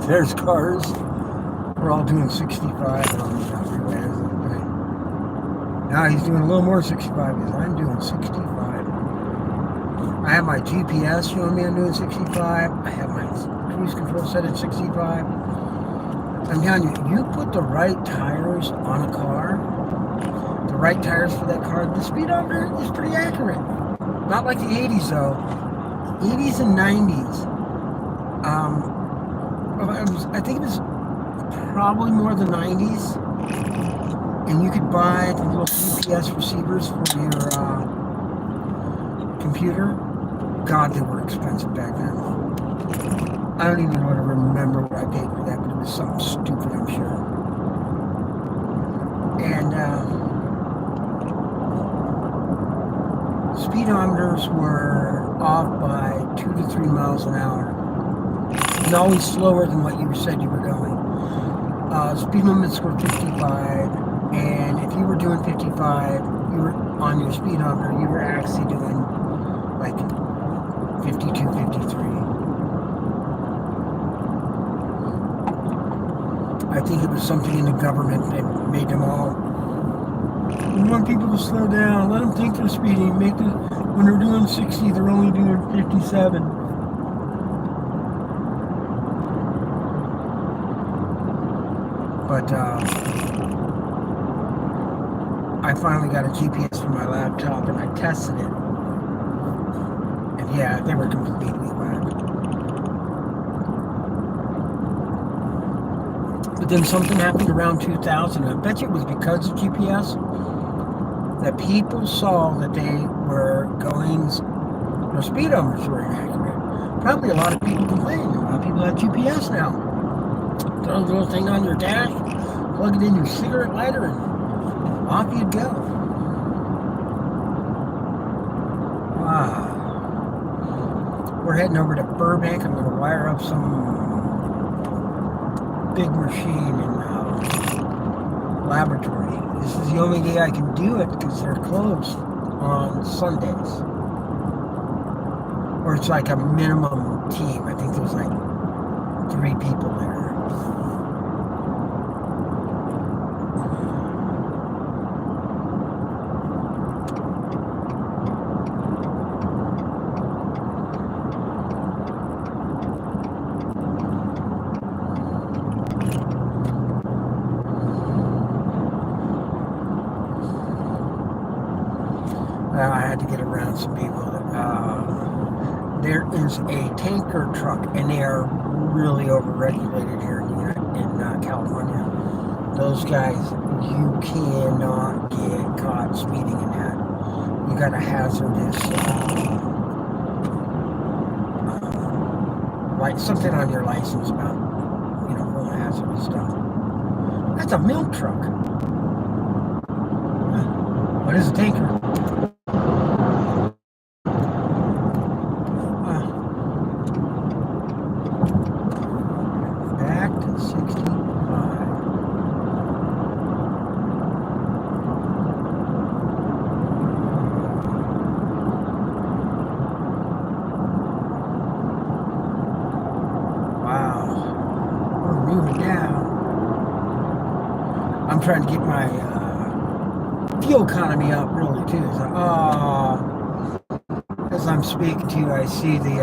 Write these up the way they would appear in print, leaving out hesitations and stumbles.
there's cars. We're all doing 65 on the freeways. Now he's doing a little more 65 because I'm doing 65. I have my GPS showing me I'm doing 65. I have my cruise control set at 65. I'm telling you, you put the right tires on a car, the right tires for that car, the speedometer is pretty accurate. Not like the 80s though. 80s and 90s. I think it was probably more the 90s. And you could buy the little GPS receivers for your computer. God, they were expensive back then. I don't even want to remember what I paid for that, but it was something stupid, I'm sure. And speedometers were off by 2 to 3 miles an hour. And always slower than what you said you were going. Speed limits were 55, and if you were doing 55, you were on your speedometer, you were actually doing like 52, 53. I think it was something in the government that made them all. We want people to slow down. Let them think they're speeding. When they're doing 60, they're only doing 57. But I finally got a GPS for my laptop and I tested it. And yeah, they were completely whack. But then something happened around 2000. I bet you it was because of GPS that people saw that they were going, their speedometers were inaccurate. Probably a lot of people complaining. A lot of people have GPS now. Throw the little thing on your dash, plug it in your cigarette lighter, and off you go. Wow. We're heading over to Burbank. I'm going to wire up some big machine in laboratory. This is the only day I can do it because they're closed on Sundays. Or it's like a minimum team. I think there's like 3 people there. I had to get around some people. There is a tanker truck, and they are really overregulated here in California. Those guys, you cannot get caught speeding in that. You got a hazardous, like something on your license about, real hazardous stuff. That's a milk truck. What is a tanker? I'm trying to get my fuel economy up really too. So, as I'm speaking to you, I see the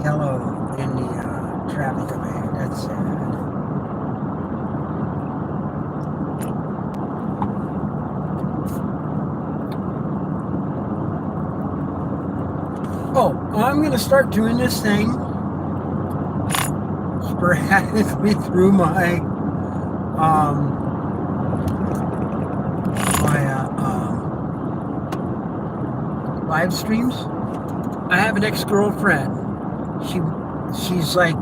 yellow in the traffic up ahead. That's sad. Oh, I'm going to start doing this thing sporadically through my live streams. I have an ex-girlfriend. She's like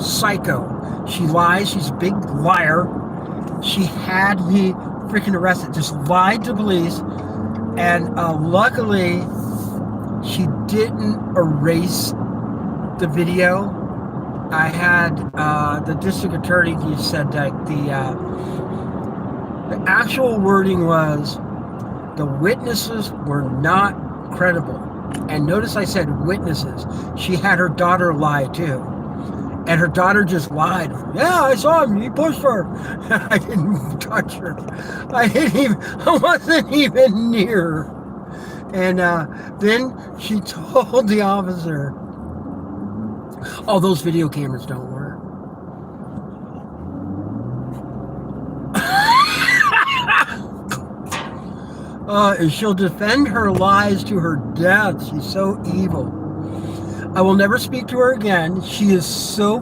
psycho. She lies. She's a big liar. She had me freaking arrested. Just lied to police. And luckily, she didn't erase the video. I had the district attorney just said that the actual wording was the witnesses were not credible. And notice I said witnesses. She had her daughter lie too. And her daughter just lied. Yeah, I saw him. He pushed her. I didn't touch her. I wasn't even near her. And then she told the officer, "Oh, those video cameras don't work." She'll defend her lies to her death. She's so evil. I will never speak to her again. She is so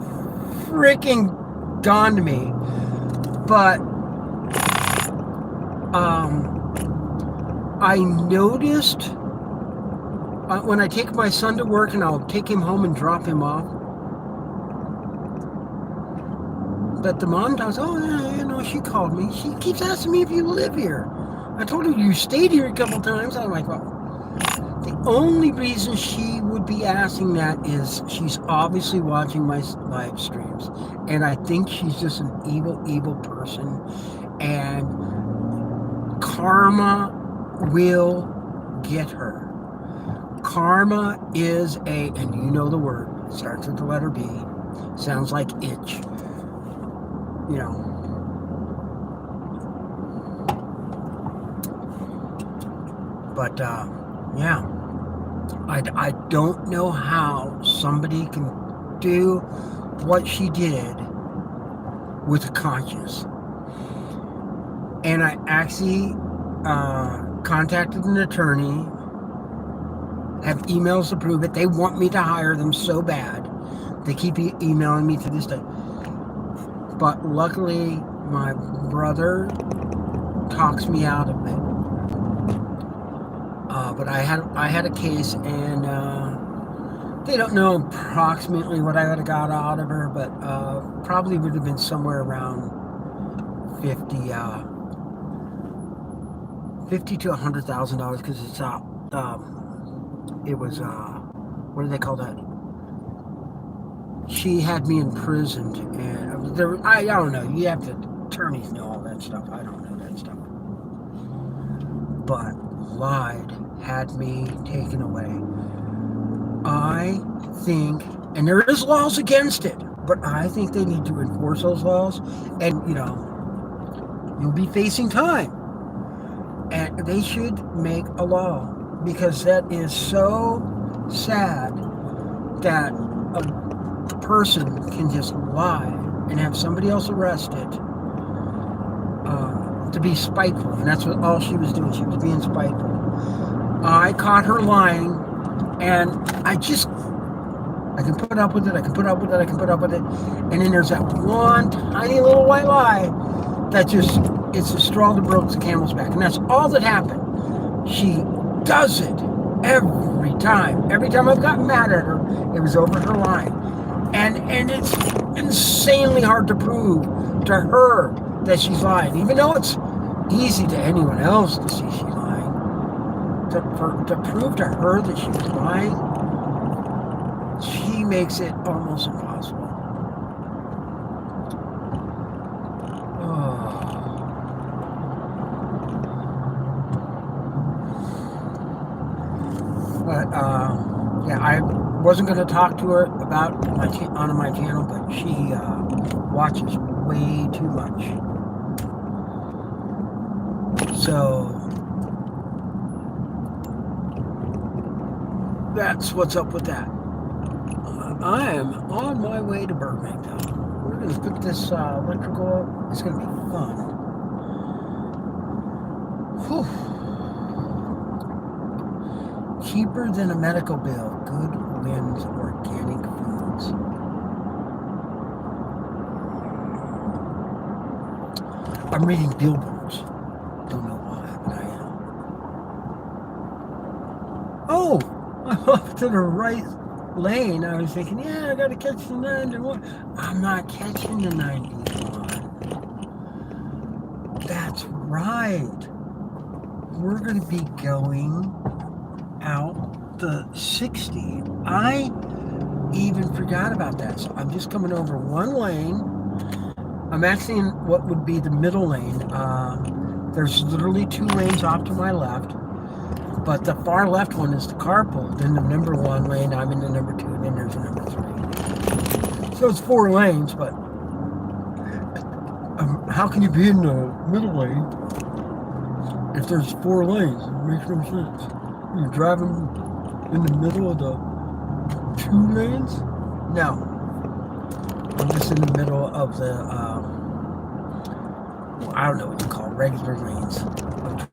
freaking gone to me. But I noticed when I take my son to work and I'll take him home and drop him off, that the mom does, oh, yeah, you know, she called me. She keeps asking me if you live here. I told her you stayed here a couple times. I'm like, well, the only reason she would be asking that is she's obviously watching my live streams. And I think she's just an evil, evil person. And karma will get her. Karma is and you know the word, it starts with the letter B, sounds like itch. You know. But, yeah. I don't know how somebody can do what she did with a conscience. And I actually contacted an attorney, have emails to prove it. They want me to hire them so bad. They keep emailing me to this day. But luckily, my brother talks me out of it. But I had a case, and they don't know approximately what I would have got out of her, but probably would have been somewhere around $50 to $100,000, because it's it was what do they call that? She had me imprisoned, and I don't know. You have to attorneys know all that stuff. I don't know that stuff, but lied, had me taken away. I think, and there is laws against it, but I think they need to enforce those laws, and you know, you'll be facing time. And they should make a law, because that is so sad that a person can just lie and have somebody else arrested to be spiteful. And that's what all she was doing. She was being spiteful. I caught her lying, and I can put up with it, I can put up with it, I can put up with it. And then there's that one tiny little white lie that just, it's the straw that broke the camel's back. And that's all that happened. She does it every time. Every time I've gotten mad at her, it was over her lying. And it's insanely hard to prove to her that she's lying, even though it's easy to anyone else to see she's lying. To prove to her that she was lying, she makes it almost impossible. But yeah, I wasn't going to talk to her about on my channel, but she watches way too much. So that's what's up with that. I am on my way to Burbank now. We're going to put this electrical up. It's going to be fun. Whew. Cheaper than a medical bill. Good Winds Organic Foods. I'm reading billboards. Don't know why, but I am. Oh, I'm off to the right lane. I was thinking, yeah, I got to catch the 91. I'm not catching the 91. That's right. We're going to be going out the 60. I even forgot about that. So I'm just coming over one lane. I'm actually in what would be the middle lane. There's literally two lanes off to my left, but the far left one is the carpool. Then the number one lane, I'm in the number two, and then there's a number three. So it's 4 lanes, but how can you be in the middle lane if there's 4 lanes? It makes no sense. You're driving in the middle of the 2 lanes? No. I'm just in the middle of the, I don't know what you call it, regular lanes of traffic.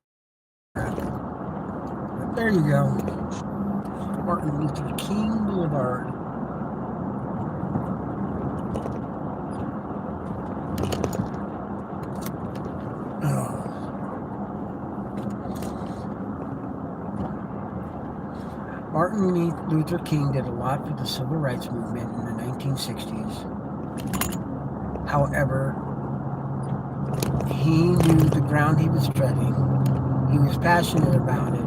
But there you go. Martin Luther King Boulevard. Martin Luther King did a lot for the civil rights movement in the 1960s. However, he knew the ground he was treading. He was passionate about it.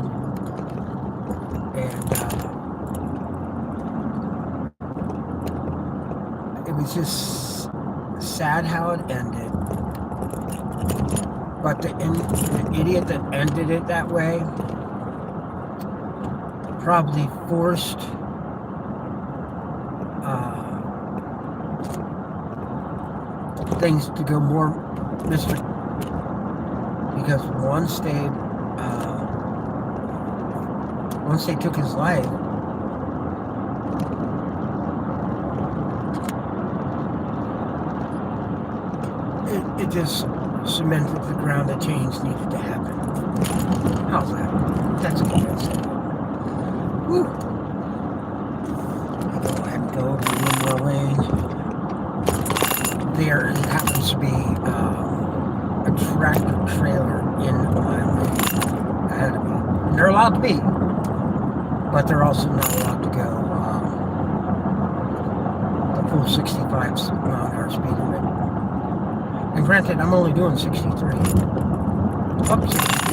And it was just sad how it ended. But the idiot that ended it that way probably forced things to go more mystery, because once they took his life, it just cemented the ground that change needed to happen. How's that? That's a good answer. Woo! I'll go ahead and go over the one more lane. There happens to be a tractor trailer in my lane ahead of me. And they're allowed to be, but they're also not allowed to go the full 65 mile/hour speed limit. And granted, I'm only doing 63. Up 63.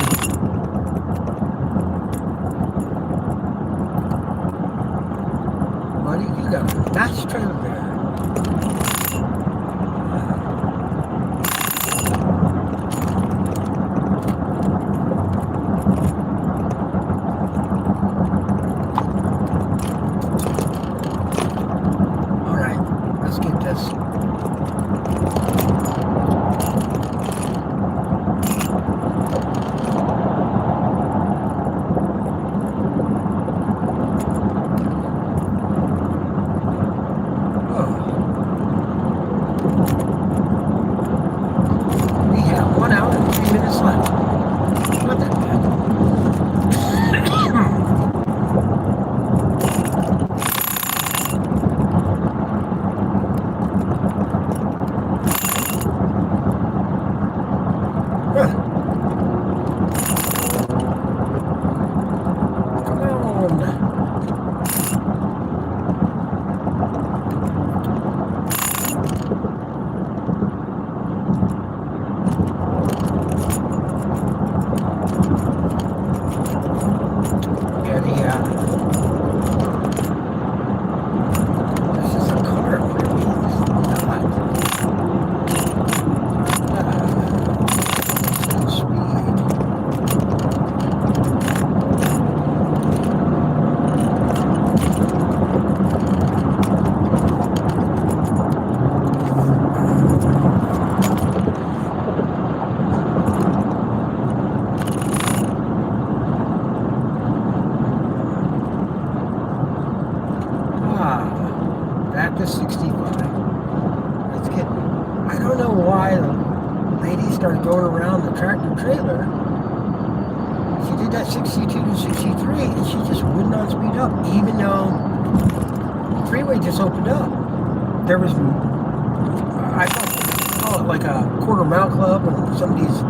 Buddy, you got a nice trailer there. Back to 65. Let's get. I don't know why the lady started going around the tractor trailer. She did that 62 to 63, and she just would not speed up, even though the freeway just opened up. There was, I call it like a quarter mile club, and somebody's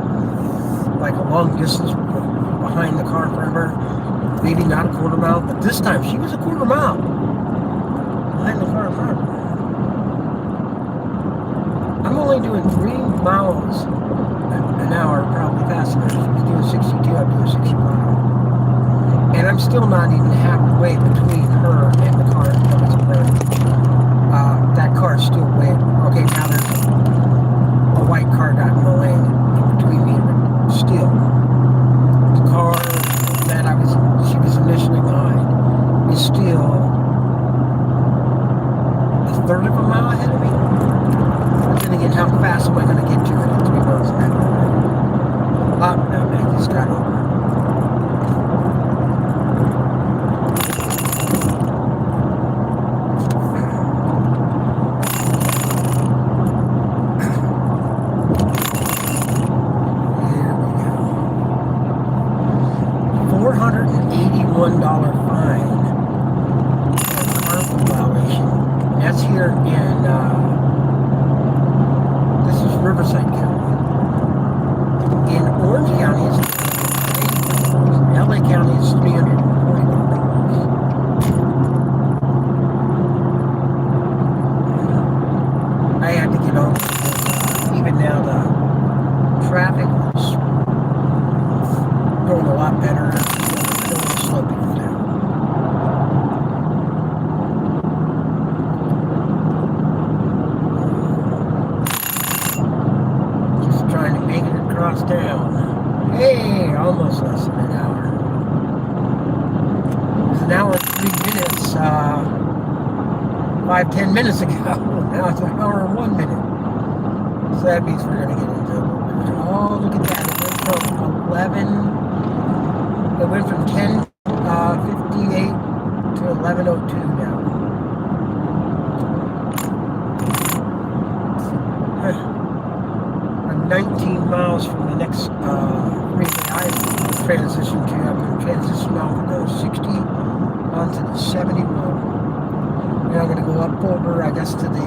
like a long distance behind the car forever. Maybe not a quarter mile, but this time she was a quarter mile behind the car forever. I'm only doing 3 miles an hour, probably faster. She was doing 62, I'm doing 65. And I'm still not even halfway between her and the car that was in front of me. That car is still way. Okay, now there's a white car got in the lane in between me, but still, the car that she was initially behind is still a third of a mile ahead of me. But then again, how fast am I going to get to it at 3 miles an hour? Oh, no, I just got over. $481 fine for a carpool violation. That's here in, this is Riverside County. In Orange County, it's $80. LA County is $341. I had to get on because even now the traffic was going a lot better. I don't want to slow people down. Just trying to make it across town. Hey, almost less than an hour. It was an hour and 3 minutes, 5-10 minutes ago. Now it's an hour and 1 minute. So that means we're going to get into it. Oh, look at that. It went from 10:58 to 11:02 now. I'm 19 miles from the next freeway I transition to. I'm going to transition off of the 60 onto the 71. And I'm going to go up over, I guess, to the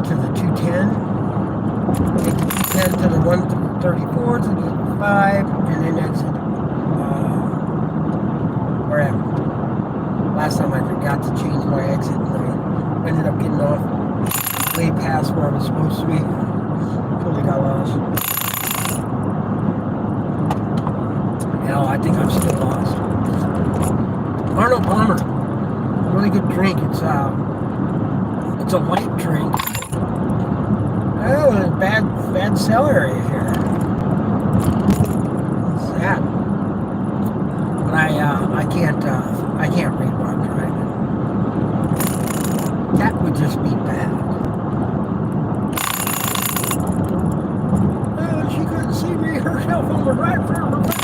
210. Take the 210 to the 134 to the 5, and then exit wherever. Last time I forgot to change my exit, and I ended up getting off way past where I was supposed to be. Totally got lost. Hell, I think I'm still lost. Arnold Palmer, really good drink. It's a light drink. Oh, bad cell area here. What's that? But I can't read while I'm driving. That would just be bad. Oh, she couldn't see me. Her cell phone was right in front of her face.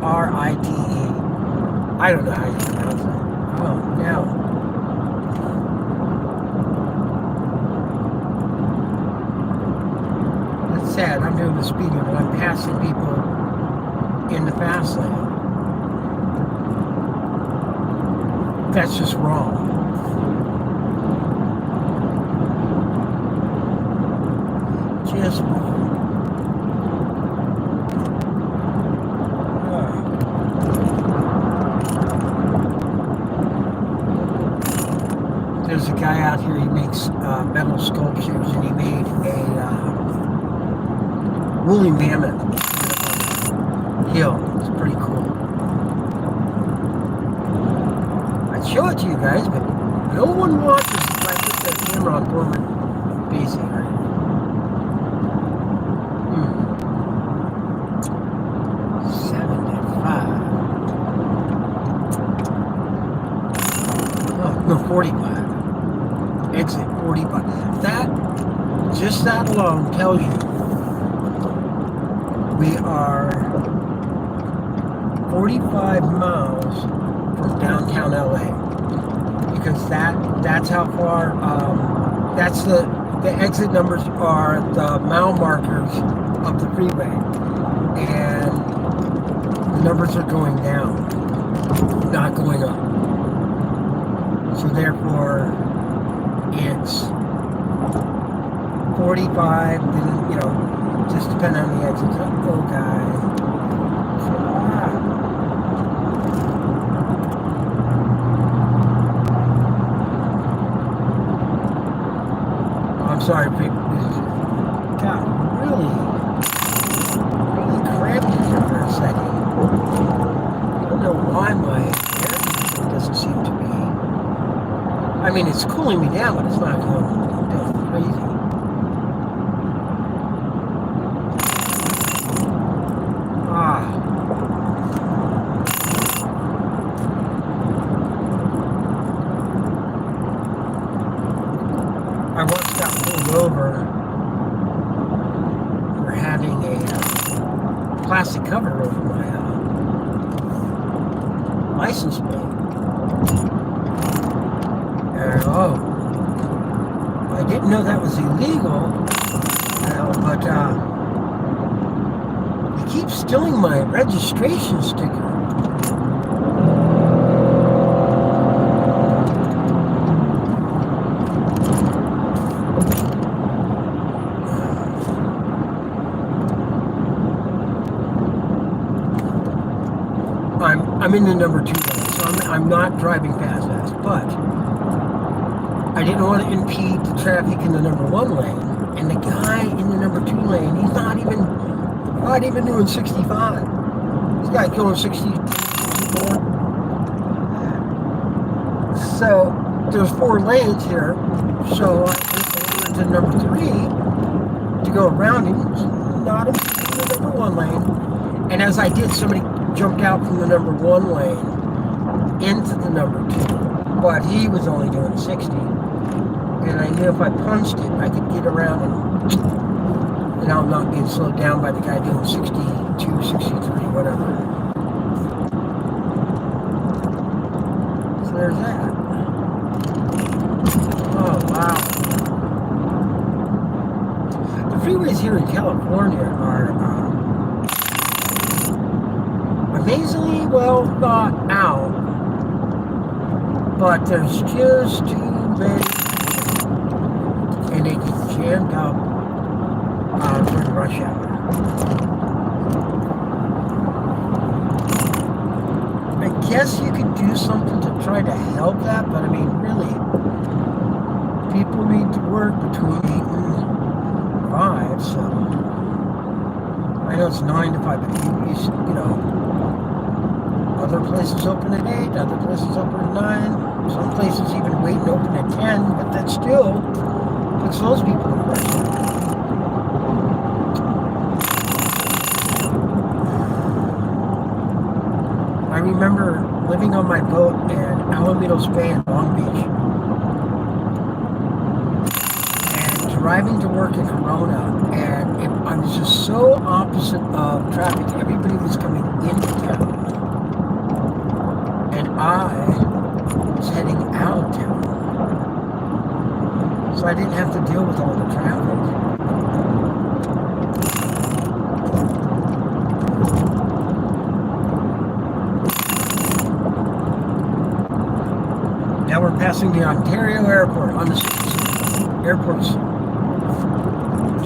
Byrite. I don't know how you pronounce it. Oh, now. It's sad. I'm doing the speed limit. I'm passing people in the fast lane. That's just wrong. Just wrong. There's a guy out here, he makes metal sculptures, and he made a woolly mammoth hill. It's pretty cool. I'd show it to you guys, but no one watches if I put that camera on forward facing right here. 75. Oh, no, 45. Exit 45. Just that alone tells you we are 45 miles from downtown LA, because that's how far. That's the exit numbers are the mile markers of the freeway, and the numbers are going down, not going up. So therefore, it's 45, then, just depending on the exits. Oh, guys. sorry, people. It got really, really cramped in here for a second. I don't know why my air conditioning doesn't seem to be. I mean, it's cooling me down, but it's not going crazy. I once got pulled over for having a plastic cover over my license plate. And I didn't know that was illegal, but they keep stealing my registration sticker. I'm in the number 2 lane, so I'm not driving fast, but I didn't want to impede the traffic in the number 1 lane, and the guy in the number 2 lane, he's not even doing 65. This guy going 64. So there's 4 lanes here, so I went to number 3 to go around him, not in the number 1 lane, and as I did, somebody jumped out from the number 1 lane into the number 2, but he was only doing 60, and I knew if I punched it, I could get around and I'm not being slowed down by the guy doing 62, 63, whatever. So there's that. Oh, wow. The freeways here in California are amazingly well thought out, but there's just too many, and they get jammed up during rush hour. I guess you could do something to try to help that, but I mean, really, people need to work between 8 and 5, so I know it's 9 to 5, but you know, other places open at 8, other places open at 9, some places even wait and open at 10, but that still puts those people in pressure. I remember living on my boat in Alamitos Bay in Long Beach and driving to work in Corona, and I was just so opposite of traffic. Everybody was coming into town. I was heading out of town, so I didn't have to deal with all the traffic. Now we're passing the Ontario Airport on the airports to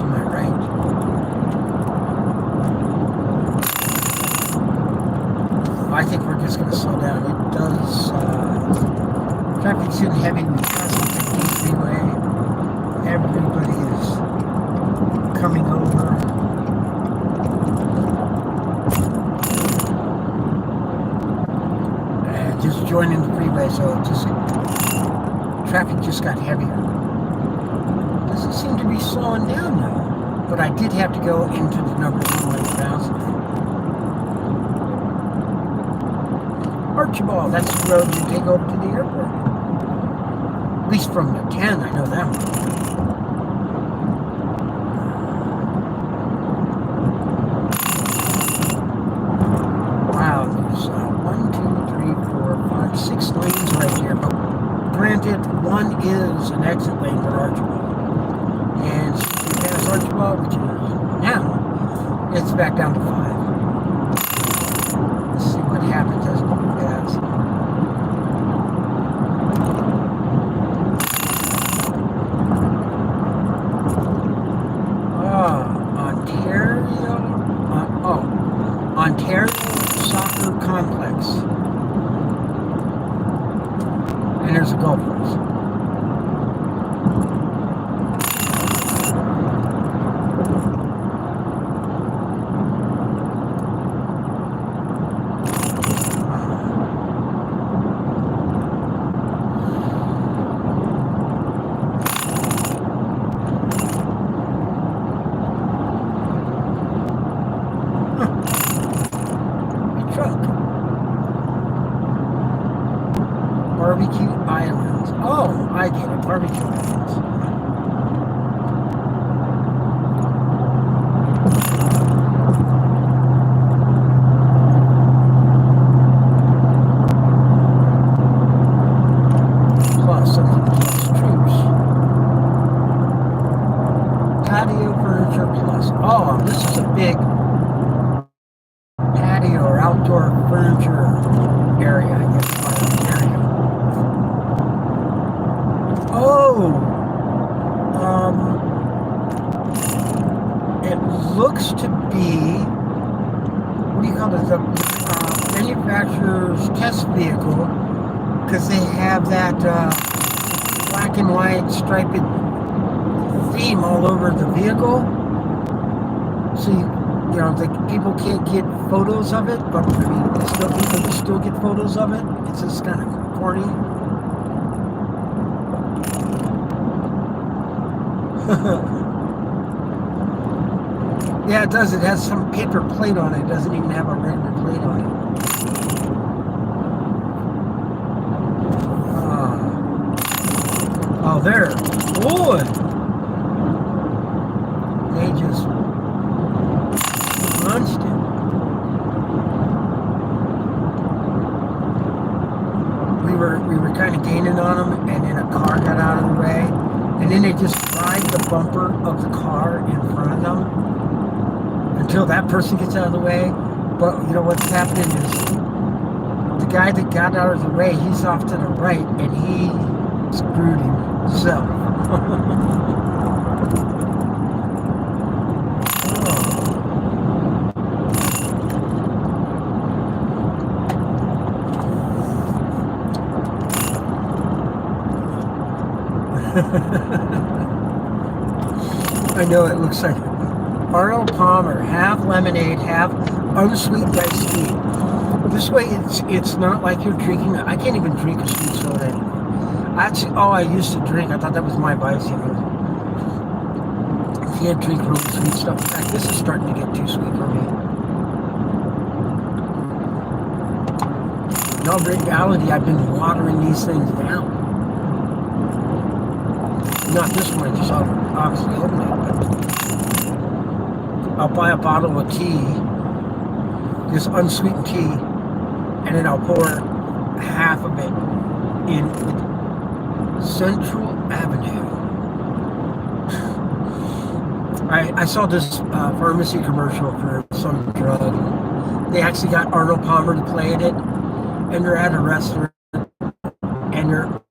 my right. I think we're just going to slow down. It does, traffic's in heavy. We pass the 15th freeway. Everybody is coming over. And just joining the freeway, so traffic just got heavier. Doesn't seem to be slowing down though. But I did have to go into the number 1,000. Archibald, that's the road you take over to the airport. At least from the 10, I know that one. Wow, there's 1, 2, 3, 4, 5, 6 lanes right here. But granted, one is an exit lane for Archibald. And since we pass Archibald, which is now, it's back down to 5. Let's see what happens as we pass. Ontario Soccer Complex. And there's a golf course. Barbecue Islands. Oh, I get it. Barbecue Islands. Plus something plus troops. Patio furniture plus. Oh, this is a big patio or outdoor furniture area, I guess. Area. Oh, it looks to be, what do you call it? The manufacturer's test vehicle, because they have that black and white striped theme all over the vehicle. So you know, the people can't get photos of it, but I mean, people can still get photos of it. It's just kind of corny. Yeah, it does. It has some paper plate on it. It doesn't even have a regular plate on it. Oh, there. Boy! They just launched it. We were kind of gaining on them, and then a car got out of the way, and then they just drive the bumper of the car in front of them until that person gets out of the way. But you know what's happening is the guy that got out of the way, he's off to the right, and he screwed himself. I know it looks like Arnold Palmer, half lemonade, half unsweetened iced tea. This way, it's not like you're drinking. I can't even drink a sweet soda anymore. That's all I used to drink. I thought that was my vice. You know, can't drink really sweet stuff. In fact, this is starting to get too sweet for me. In all reality, I've been watering these things down. Not this one, just obviously open it, but I'll buy a bottle of tea, just unsweetened tea, and then I'll pour half of it in Central Avenue. I saw this pharmacy commercial for some drug. They actually got Arnold Palmer to play in it, and they're at a restaurant, and they're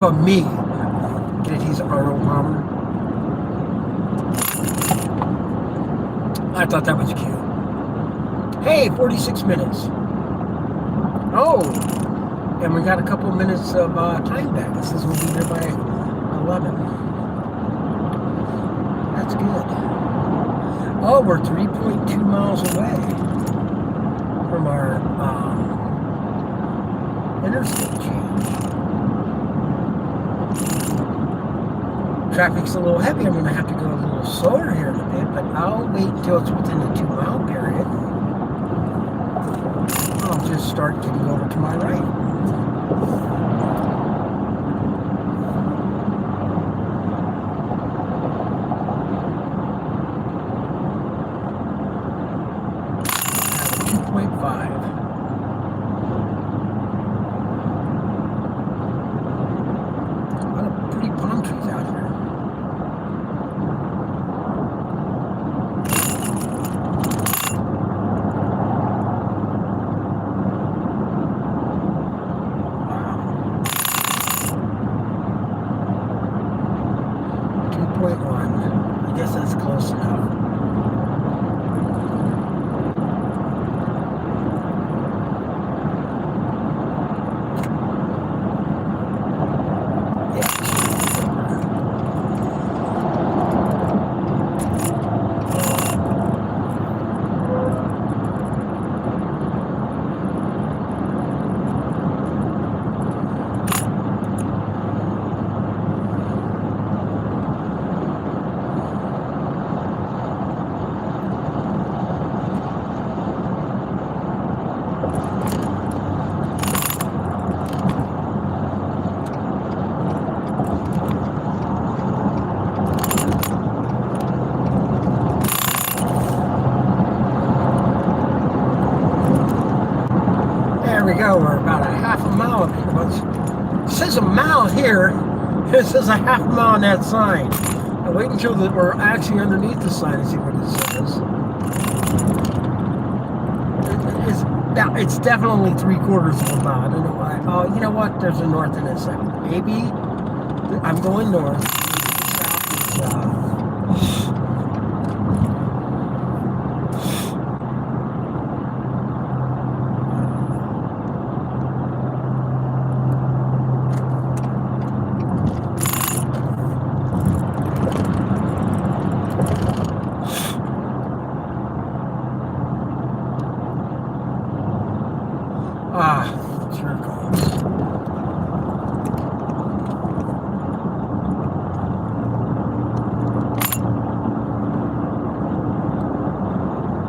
for me that he's Arnold Palmer. I thought that was cute. Hey, 46 minutes. Oh, and we got a couple minutes of time back. It says we'll be there by 11. That's good. Oh, we're 3.2 miles away from our interstate change. Traffic's a little heavy. I'm going to have to go a little slower here in a bit, but I'll wait until it's within the 2-mile period. I'll just start getting over to my right. we go. We're about a half a mile. It says a mile here. It says a half a mile on that sign. I'll wait until we're actually underneath the sign to see what it says. It's definitely 3/4 of a mile. I don't know why. Oh, you know what? There's a north and a south. Maybe I'm going north. South is, circles.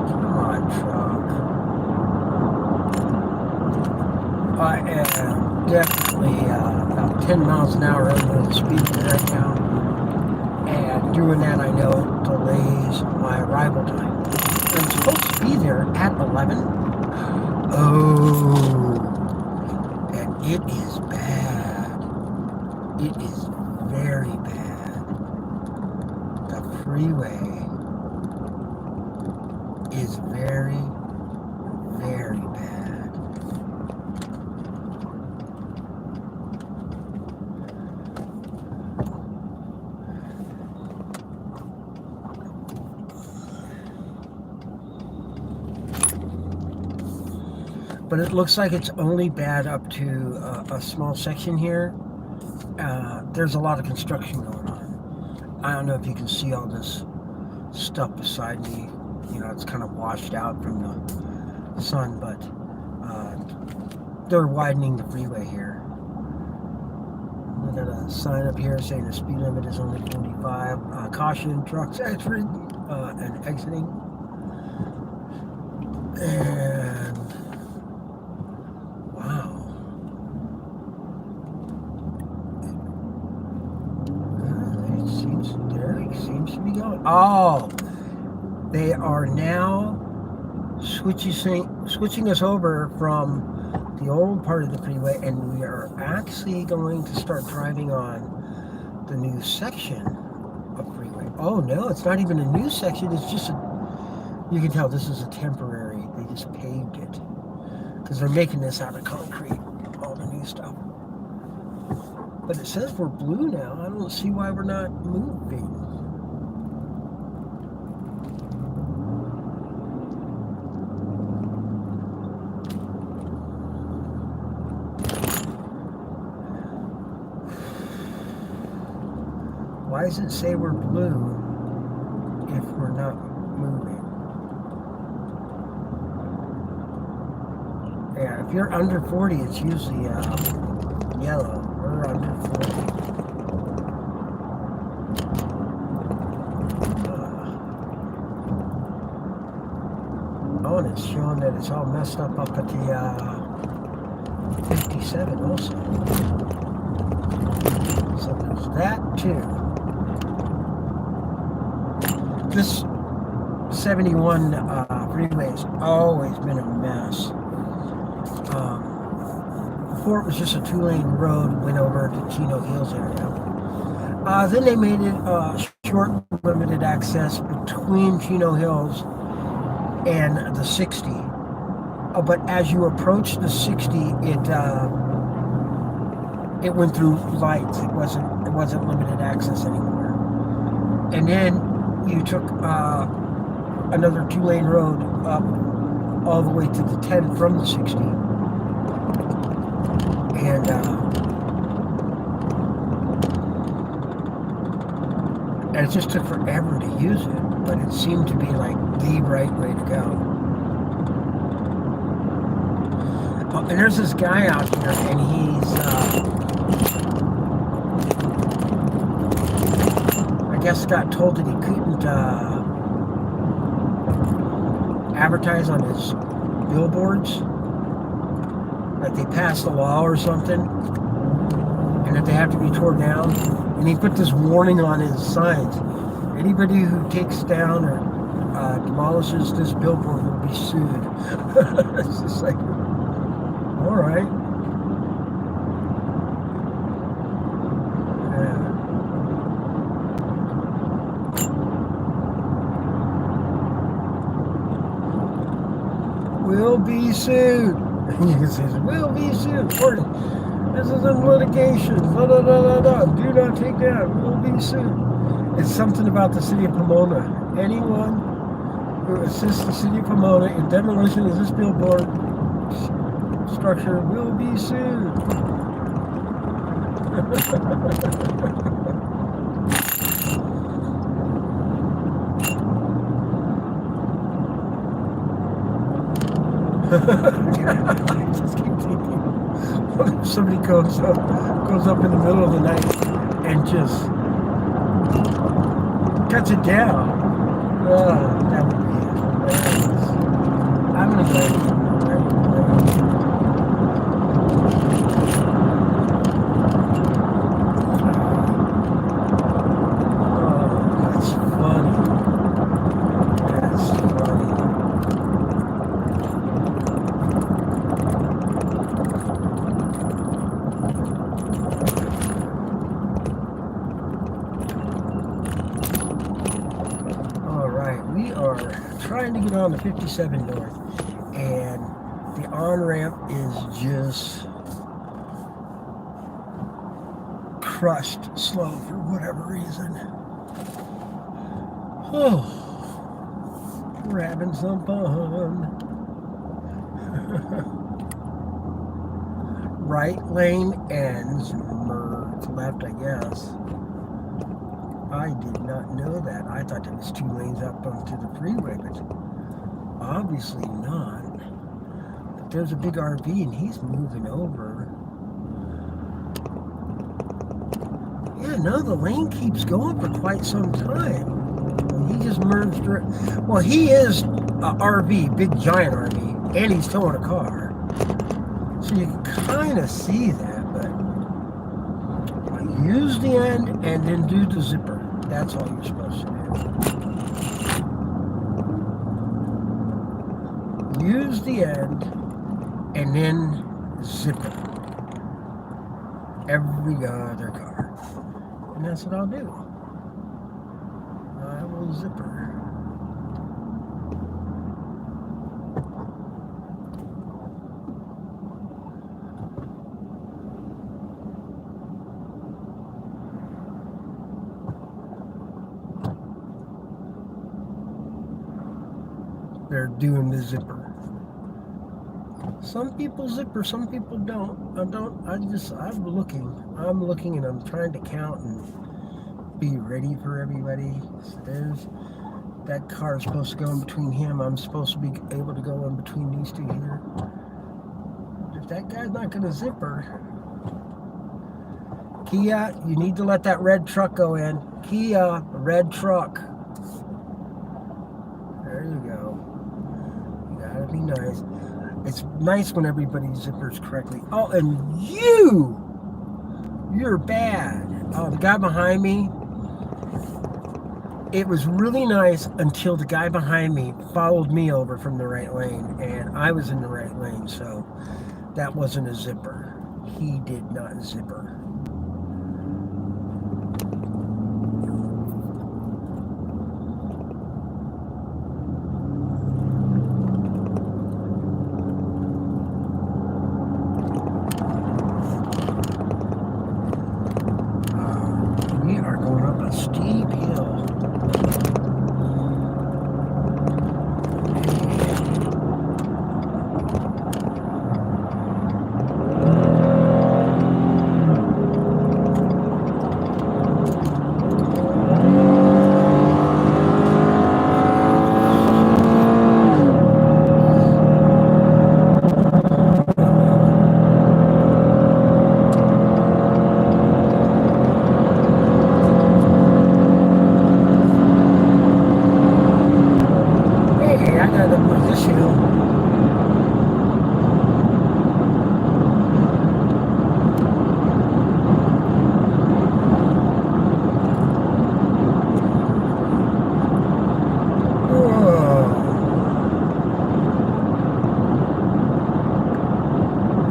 Come on, truck. I am definitely about 10 miles an hour over the speed right now. And doing that, I know, delays my arrival time. I'm supposed to be there at 11. Oh, and it is bad. It is very bad. The freeway is very, very bad. But it looks like it's only bad up to a small section here. There's a lot of construction going on. I don't know if you can see all this stuff beside me. You know, it's kind of washed out from the sun, but they're widening the freeway here. We got a sign up here saying the speed limit is only 45. Caution, trucks entering and exiting. And seems to be going. Oh, they are now switching us over from the old part of the freeway, and we are actually going to start driving on the new section of freeway. Oh no, it's not even a new section. It's just you can tell this is a temporary. They just paved it because they're making this out of concrete. All the new stuff. But it says we're blue now. I don't see why we're not moving. Why does it say we're blue if we're not moving? Yeah, if you're under 40, it's usually yellow. We're under 40. Oh, and it's showing that it's all messed up at the 57 also. So there's that too. This 71 freeway has always been a mess. Before it was just a 2-lane road, went over to Chino Hills area. Then they made it short limited access between Chino Hills and the 60. But as you approach the 60, it went through lights. It wasn't limited access anymore. And then you took another 2-lane road up all the way to the 10 from the 60. And it just took forever to use it, but it seemed to be like the right way to go. Oh, and there's this guy out here, and he's I guess got told that he couldn't advertise on his billboards. Like they passed a law or something, and that they have to be torn down. And he put this warning on his signs: anybody who takes down or demolishes this billboard will be sued. It's just like, All right. Yeah. Will be sued. He says, will be sued. Or, this is in litigation. Da, da, da, da, da. Do not take that. Will be sued. It's something about the city of Pomona. Anyone who assists the city of Pomona in demolition of this billboard structure will be sued. I just keep thinking, what if somebody goes up in the middle of the night and just cuts it down? That would be hilarious. I'm gonna go. That's funny. That's funny. We are trying to get on the 57 North, and the on-ramp is just crushed slow for whatever reason. Oh, we're having some fun. Right lane ends, merge left, I guess. I did not know that. I thought there was 2 lanes up onto the freeway, but obviously not. But there's a big RV and he's moving over. Yeah, no, the lane keeps going for quite some time. He just merged. Well, he is a RV, big giant RV, and he's towing a car. So you can kind of see that, but use the end and then do the zipper. That's all you're supposed to do. Use the end and then zipper every other car. And that's what I'll do. I will zipper. They're doing the zipper. Some people zipper, some people don't. I'm looking and I'm trying to count and be ready for everybody. So there's that car is supposed to go in between him. I'm supposed to be able to go in between these two here. If that guy's not going to zipper, Kia, you need to let that red truck go in. Kia, red truck. There you go. Gotta be nice. It's nice when everybody zippers correctly. Oh, and you're bad. Oh, the guy behind me, it was really nice until the guy behind me followed me over from the right lane, and I was in the right lane, so that wasn't a zipper. He did not zipper. Steep hill.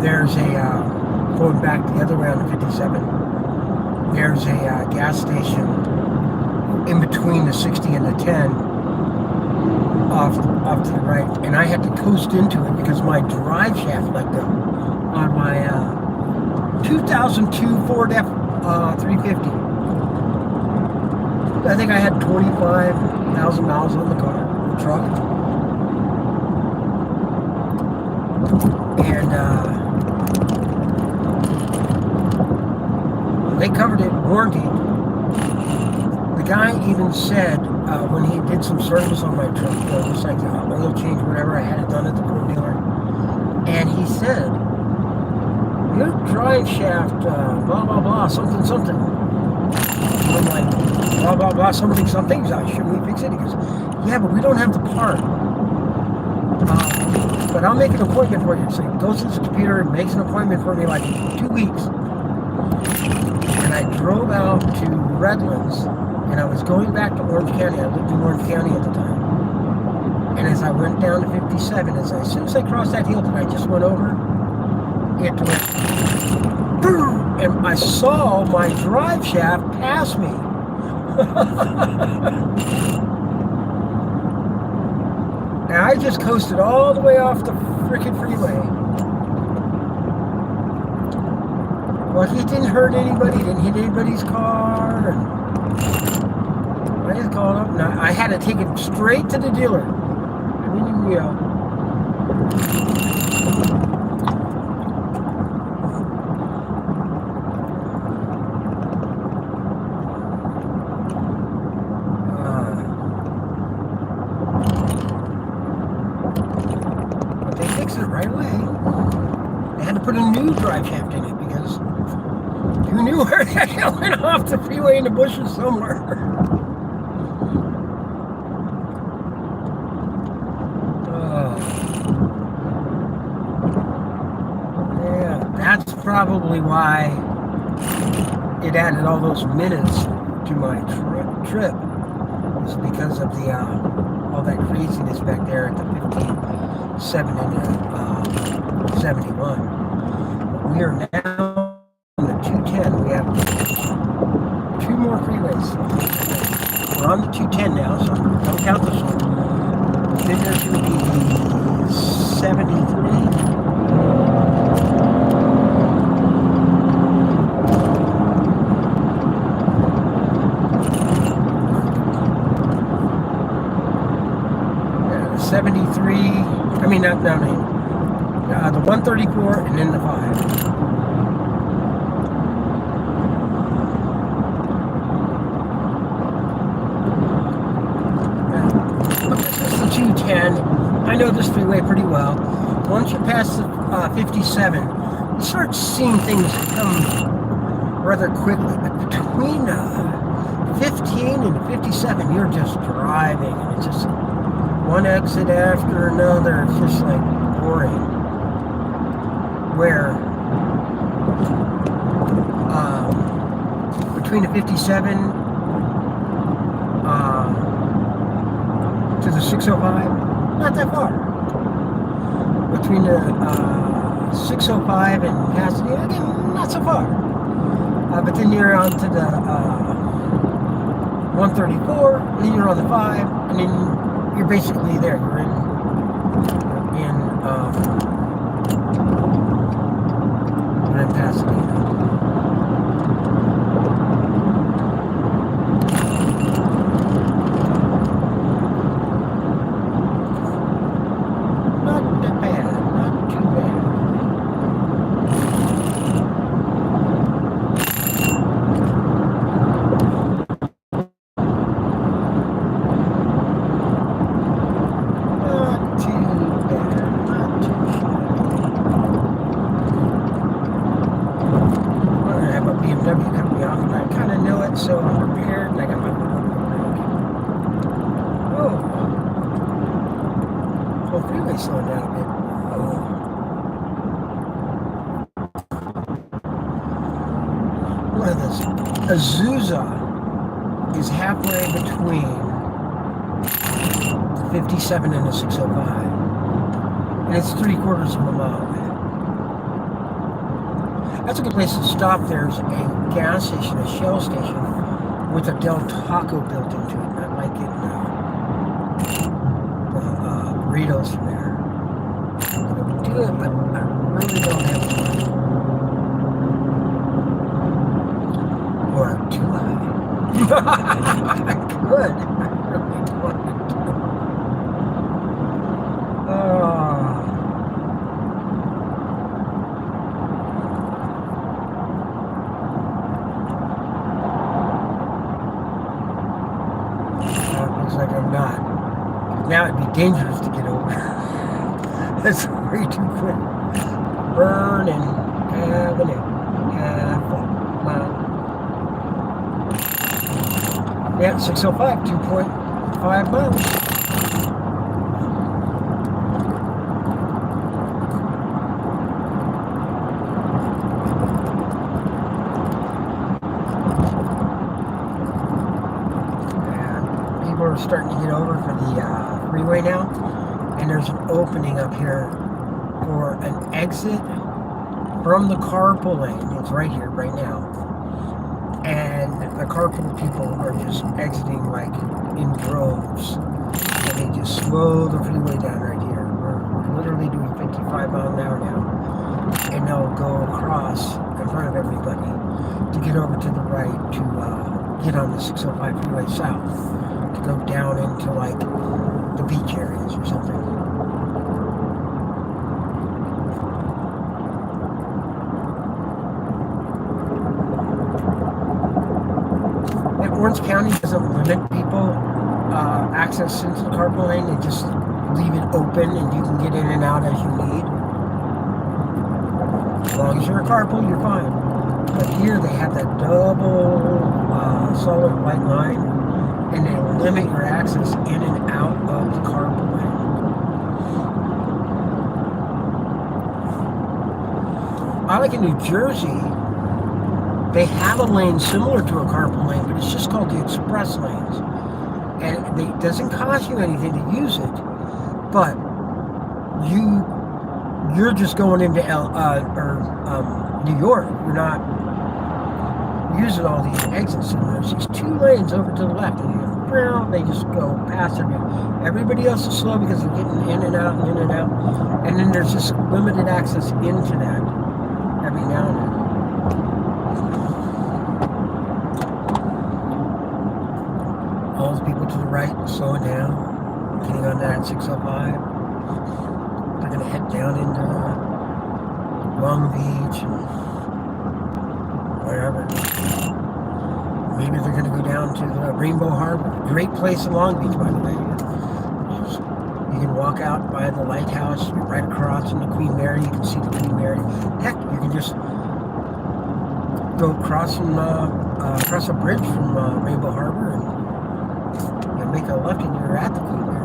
there's going back the other way on the 57, there's a gas station in between the 60 and the 10 off to the right, and I had to coast into it because my drive shaft let go on my 2002 Ford F350. I think I had 25,000 miles on the car, the truck. And they covered it, warranty. The guy even said when he did some service on my truck, just like oil change, whatever, I had it done at the Ford dealer, and he said, your drive shaft, blah, blah, blah, something, something. And I'm like, blah, blah, blah, something, something. Shouldn't we fix it? He goes, yeah, but we don't have the part. But I'll make an appointment for you. So he goes to his computer and makes an appointment for me like 2 weeks. And I drove out to Redlands, and I was going back to Orange County. I lived in Orange County at the time. And as I went down to 57, as soon as I crossed that hill that I just went over, it went boom, and I saw my drive shaft pass me. And I just coasted all the way off the frickin' freeway. Well, he didn't hurt anybody, didn't hit anybody's car. And I just called up, and I had to take it straight to the dealer. I mean, you know. But they fixed it right away. They had to put a new drive shaft in it because who knew where that hell went off the freeway in the bushes somewhere. Yeah, that's probably why it added all those minutes to my trip. It's because of the all that craziness back there at the 57 and the 71. We are now on the 210. We have 2 more freeways. We're on the 210 now, so don't count this one. Then there's going to be 73. The 134 and then the 5. This is the 210. I know this freeway pretty well. Once you pass the 57, you start seeing things come rather quickly. But between 15 and 57, you're just driving, and it's just one exit after another. It's just like boring. Where between the 57 to the 605, not that far. Between the 605 and Pasadena, again, not so far. But then you're on to the 134, and then you're on the 5, and then you're basically there. You're in Pasadena. Not that bad, not too bad. So I'm prepared, and I got my foot on the brake. Whoa. Freeway slowing down a bit. Look at this. Azusa is halfway between the 57 and the 605. And it's 3/4 of a mile away. That's a good place to stop. There's a gas station, a Shell station, with a Del Taco built into it. I like getting the burritos from there. I'm gonna do it, but I really don't have time. You are too high. Good. I really don't. Looks like I'm not. Now it'd be dangerous to get over. That's way too quick. Burning Avenue. Yeah, 605, 2.5 miles. We're starting to get over for the freeway now, and there's an opening up here for an exit from the carpool lane. It's right here, right now, and the carpool people are just exiting like in droves, and they just slow the freeway down right here. We're literally doing 55 miles an hour now, and they'll go across in front of everybody to get over to the right to get on the 605 freeway south. To go down into like the beach areas or something. And Orange County doesn't limit people access into the carpool lane. They just leave it open and you can get in and out as you need. As long as you're a carpool, you're fine. But here they have that double solid white line, and they limit your access in and out of the carpool lane. I like in New Jersey, they have a lane similar to a carpool lane, but it's just called the express lanes. And it doesn't cost you anything to use it, but you're just going into New York. You're not using all these exits, and there's these two lanes over to the left, and they just go past everybody else is slow because they're getting in and out and in and out, and then there's just limited access into that every now and then. All those people to the right slowing down, getting on that 605. They're gonna head down into Long Beach and wherever. Maybe they're going to go down to the Rainbow Harbor. Great place in Long Beach, by the way. You can walk out by the lighthouse. You're right across from the Queen Mary. You can see the Queen Mary. Heck, you can just go across a bridge from Rainbow Harbor and make a left, and you're at the Queen Mary.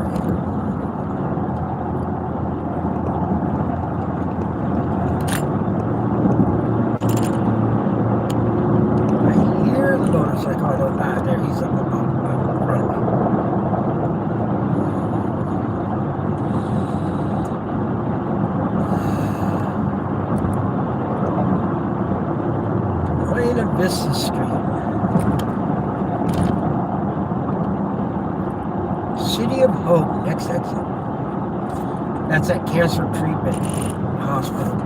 Motorcycle, I don't know. There, he's up above in front of me. Buena Vista Street. City of Hope, next exit. That's at Cancer Treatment Hospital.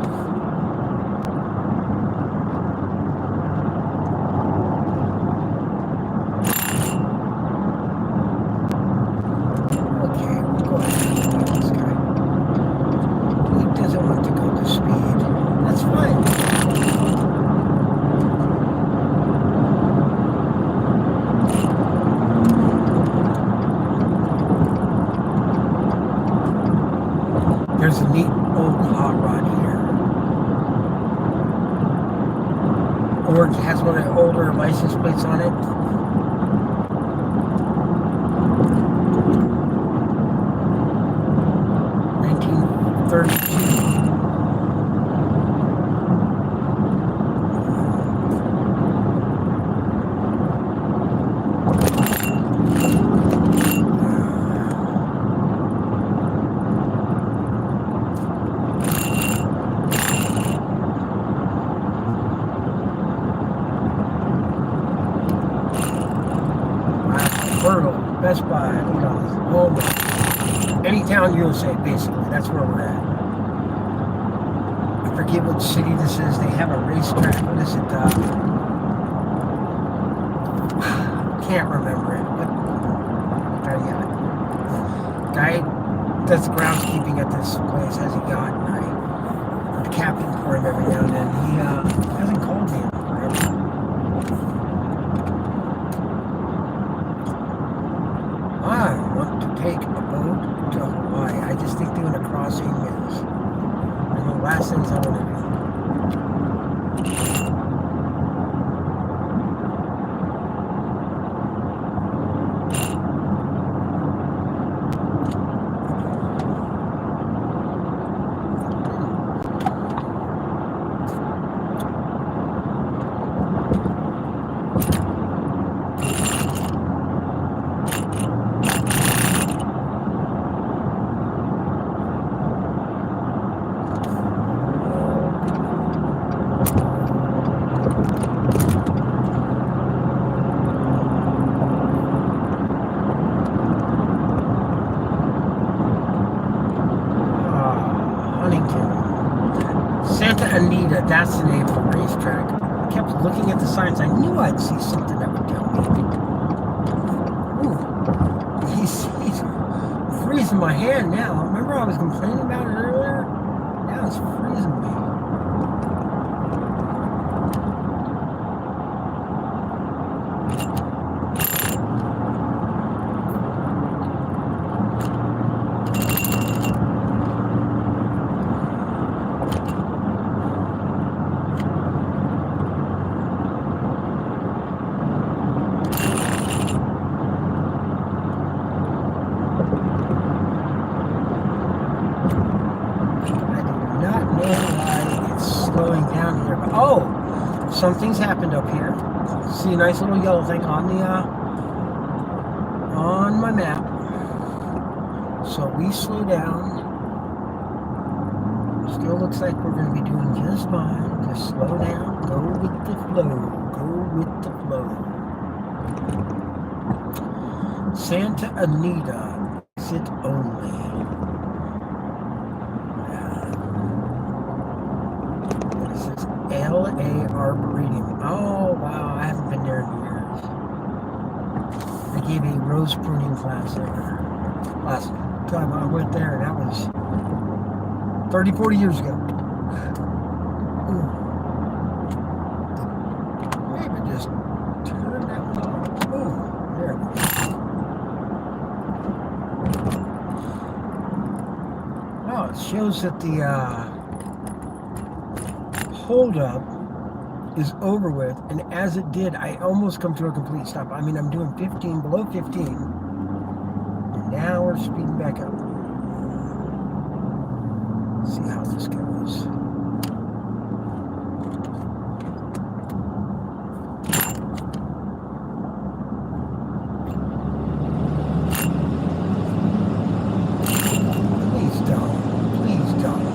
There's a neat old hot rod here. Or it has one of the older license plates on it. 1932. on USA, basically. That's where we're at. I forget what city this is. They have a racetrack. What is it? Can't remember it. But yeah, guy does the groundskeeping at this place has a yacht, and I'm the captain for him every now and then. He hasn't called me in forever. I want to take a boat to Hawaii. I just think doing a crossing is one of the last things I want to do. That's the name of the racetrack. I kept looking at the signs. I knew I'd see something that would tell me. Ooh, he's freezing my hand now. Remember I was complaining about it earlier? Now it's freezing me. Something's happened up here. See a nice little yellow thing on the on my map. So we slow down. Still looks like we're going to be doing just fine. Just slow down. Go with the flow. Go with the flow. Santa Anita. Exit only. L.A. Arboretum. Oh, wow. I haven't been there in years. I gave a rose pruning class there. Last time I went there, and that was 30, 40 years ago. Ooh. Maybe just turn that one off. Ooh, there we go. Oh, it shows that the holdup is over with, and as it did, I almost come to a complete stop. I mean, I'm doing 15, below 15, and now we're speeding back up. Let's see how this goes. Please don't. Please don't.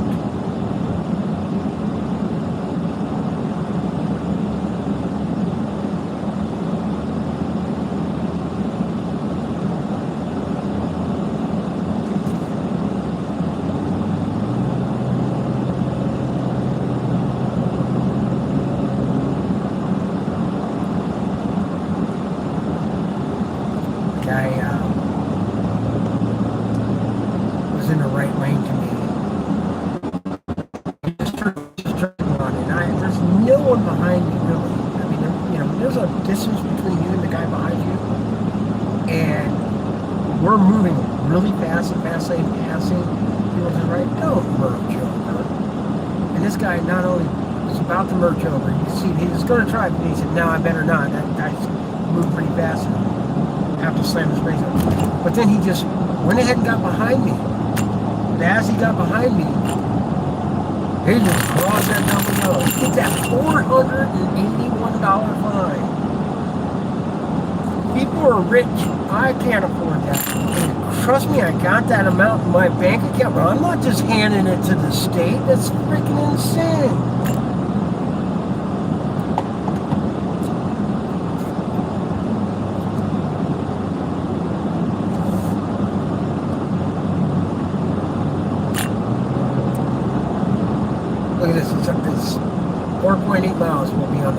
Was in the right lane to me. He just turned on, and there's no one behind me really. I mean, there's a distance between you and the guy behind you, and we're moving really fast and fast lane passing people to the right. Don't merge over. And this guy not only was about to merge over, you see he was going to try, but he said, "No, I better not." That guy's moved pretty fast and have to slam his brakes on. But then he just went ahead and got behind me. And as he got behind me, he just crossed that double yellow. It's that $481 fine. People are rich. I can't afford that. And trust me, I got that amount in my bank account, but I'm not just handing it to the state. That's freaking insane. Look at this. It's 4.8 miles. We'll be on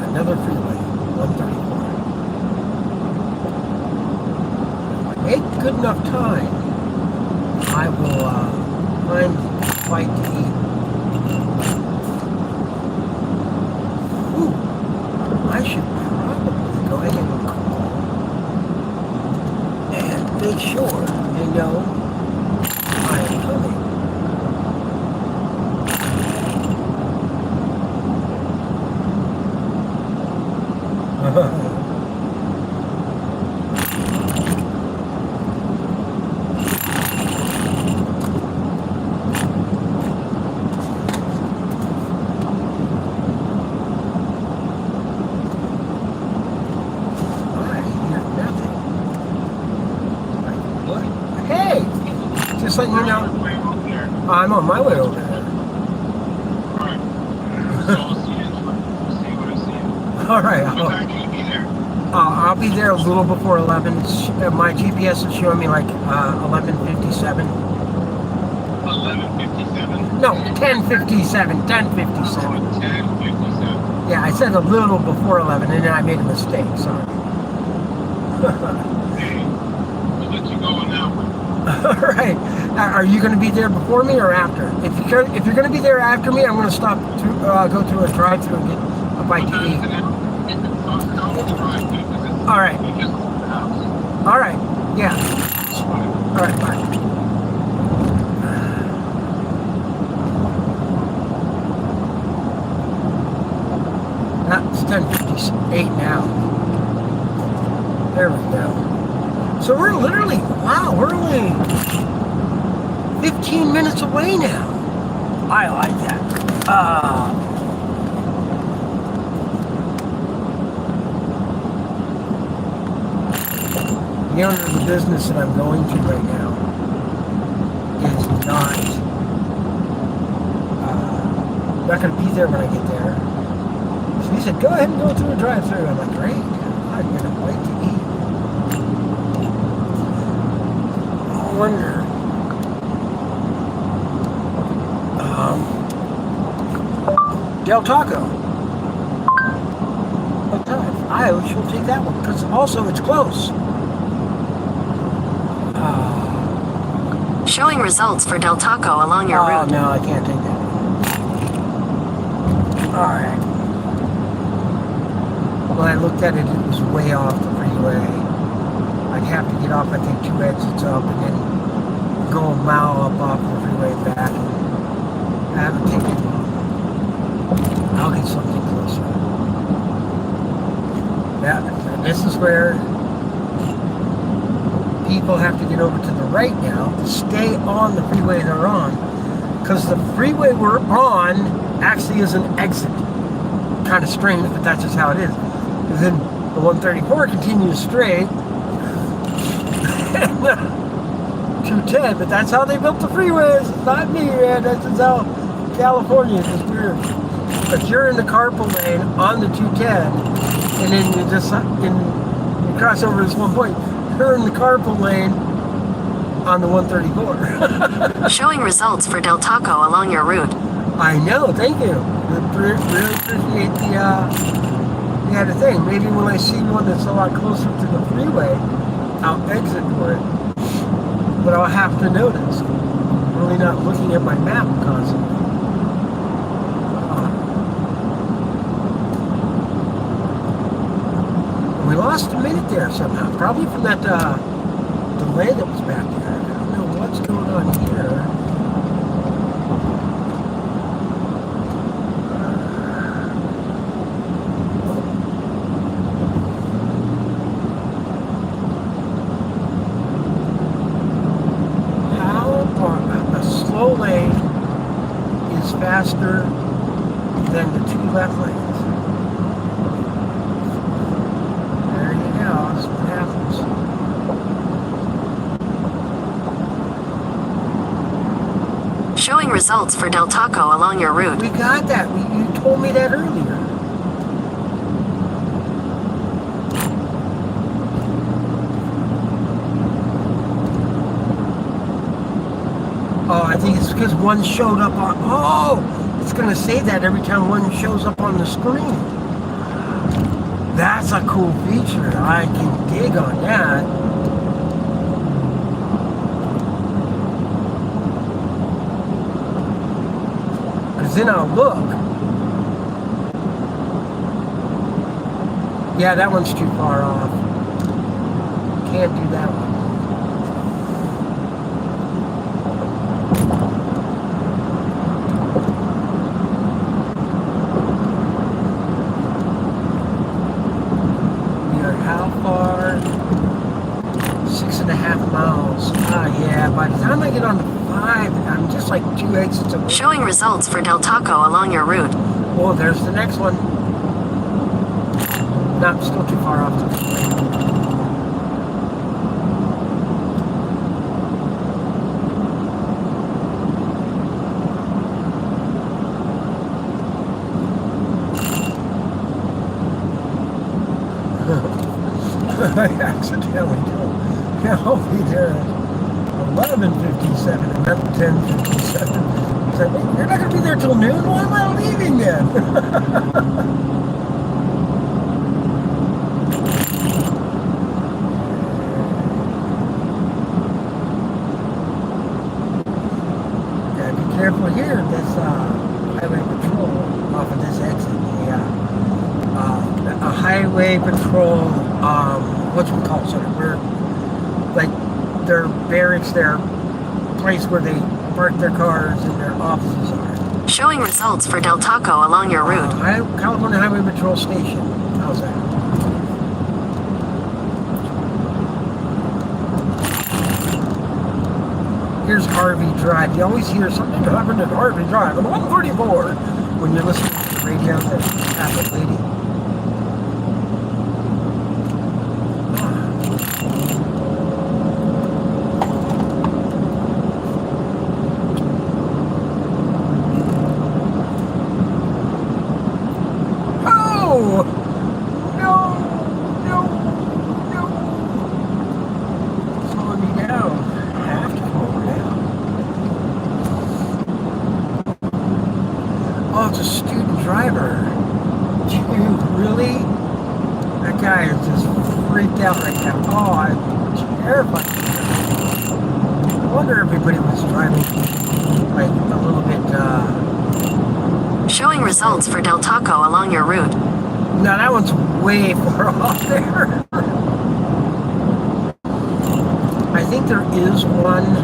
another freeway, 134. Make good enough time, I will find a bite to eat. Ooh, I should probably go ahead and call and make sure they know I am coming. Just letting you know, I'm on my way over there. All right. I'll be there a little before 11. My GPS is showing me like 11:57. 11:57? No, 10:57. 10:57. 10:57. Yeah, I said a little before 11, and then I made a mistake. Sorry. Hey, we'll let you go on that one. All right. Are you going to be there before me or after? If you're going to be there after me, I'm going to stop to go through a drive-through and get a bite to eat. All right. All right. Yeah. All right. Bye. It's 10:58 now. There we go. So we're literally, wow, we're only 15 minutes away now. I like that. The owner of the business that I'm going to right now is not going to be there when I get there. So he said, go ahead and go through a drive-through. I'm like, great, I'm going to wait to eat. I wonder. Del Taco. What time? I should take that one because also it's close. Showing results for Del Taco along your route. No, I can't take that one. Alright. When I looked at it, it was way off the freeway. I'd have to get off, I think, 2 exits up and then go a mile up off the freeway back. I haven't taken. I'll get something closer. Yeah, and this is where people have to get over to the right now to stay on the freeway they're on. Because the freeway we're on actually is an exit. Kind of strange, but that's just how it is. Because then the 134 continues straight. And 210, but that's how they built the freeways. It's not me, man. That's just how California is just weird. If you're in the carpool lane on the 210, and then you cross over this one point, you're in the carpool lane on the 134. Showing results for Del Taco along your route. I know, thank you. Really appreciate the thing. Maybe when I see one that's a lot closer to the freeway, I'll exit for it. But I'll have to notice. I'm really not looking at my map constantly. We lost a minute there somehow, probably from that delay that was back there. I don't know what's going on here. How a slow lane is faster than the 2 left lanes? Showing results for Del Taco along your route. We got that. You told me that earlier. Oh, I think it's because one showed up on... Oh! It's going to say that every time one shows up on the screen. That's a cool feature. I can dig on that. Because then I'll look. Yeah, that one's too far off. Can't do that one. How far? 6.5 miles. Yeah, by the time I get on the 5, I'm just like 2 exits away. Showing results for Del Taco along your route. Oh, there's the next one. No, I'm still too far off to I accidentally told. Yeah, I'll be there at 11:57 and not 10:57. He's like, wait, you're not going to be there till noon? Why am I leaving then? Gotta be careful here. This highway patrol off of this exit. Yeah. A highway patrol, what you call it, sort of, where, like, their barracks, their place where they park their cars and their offices are. Showing results for Del Taco along your route. California Highway Patrol Station. How's that? Here's Harvey Drive. You always hear something happened at Harvey Drive on 134 when you're listening to the radio, the traffic lady. Oh, it's a student driver. Dude, really? That guy is just freaked out right now. Oh, I'm terrified. I wonder if everybody was driving like a little bit, Showing results for Del Taco along your route. No, that one's way far off there. I think there is one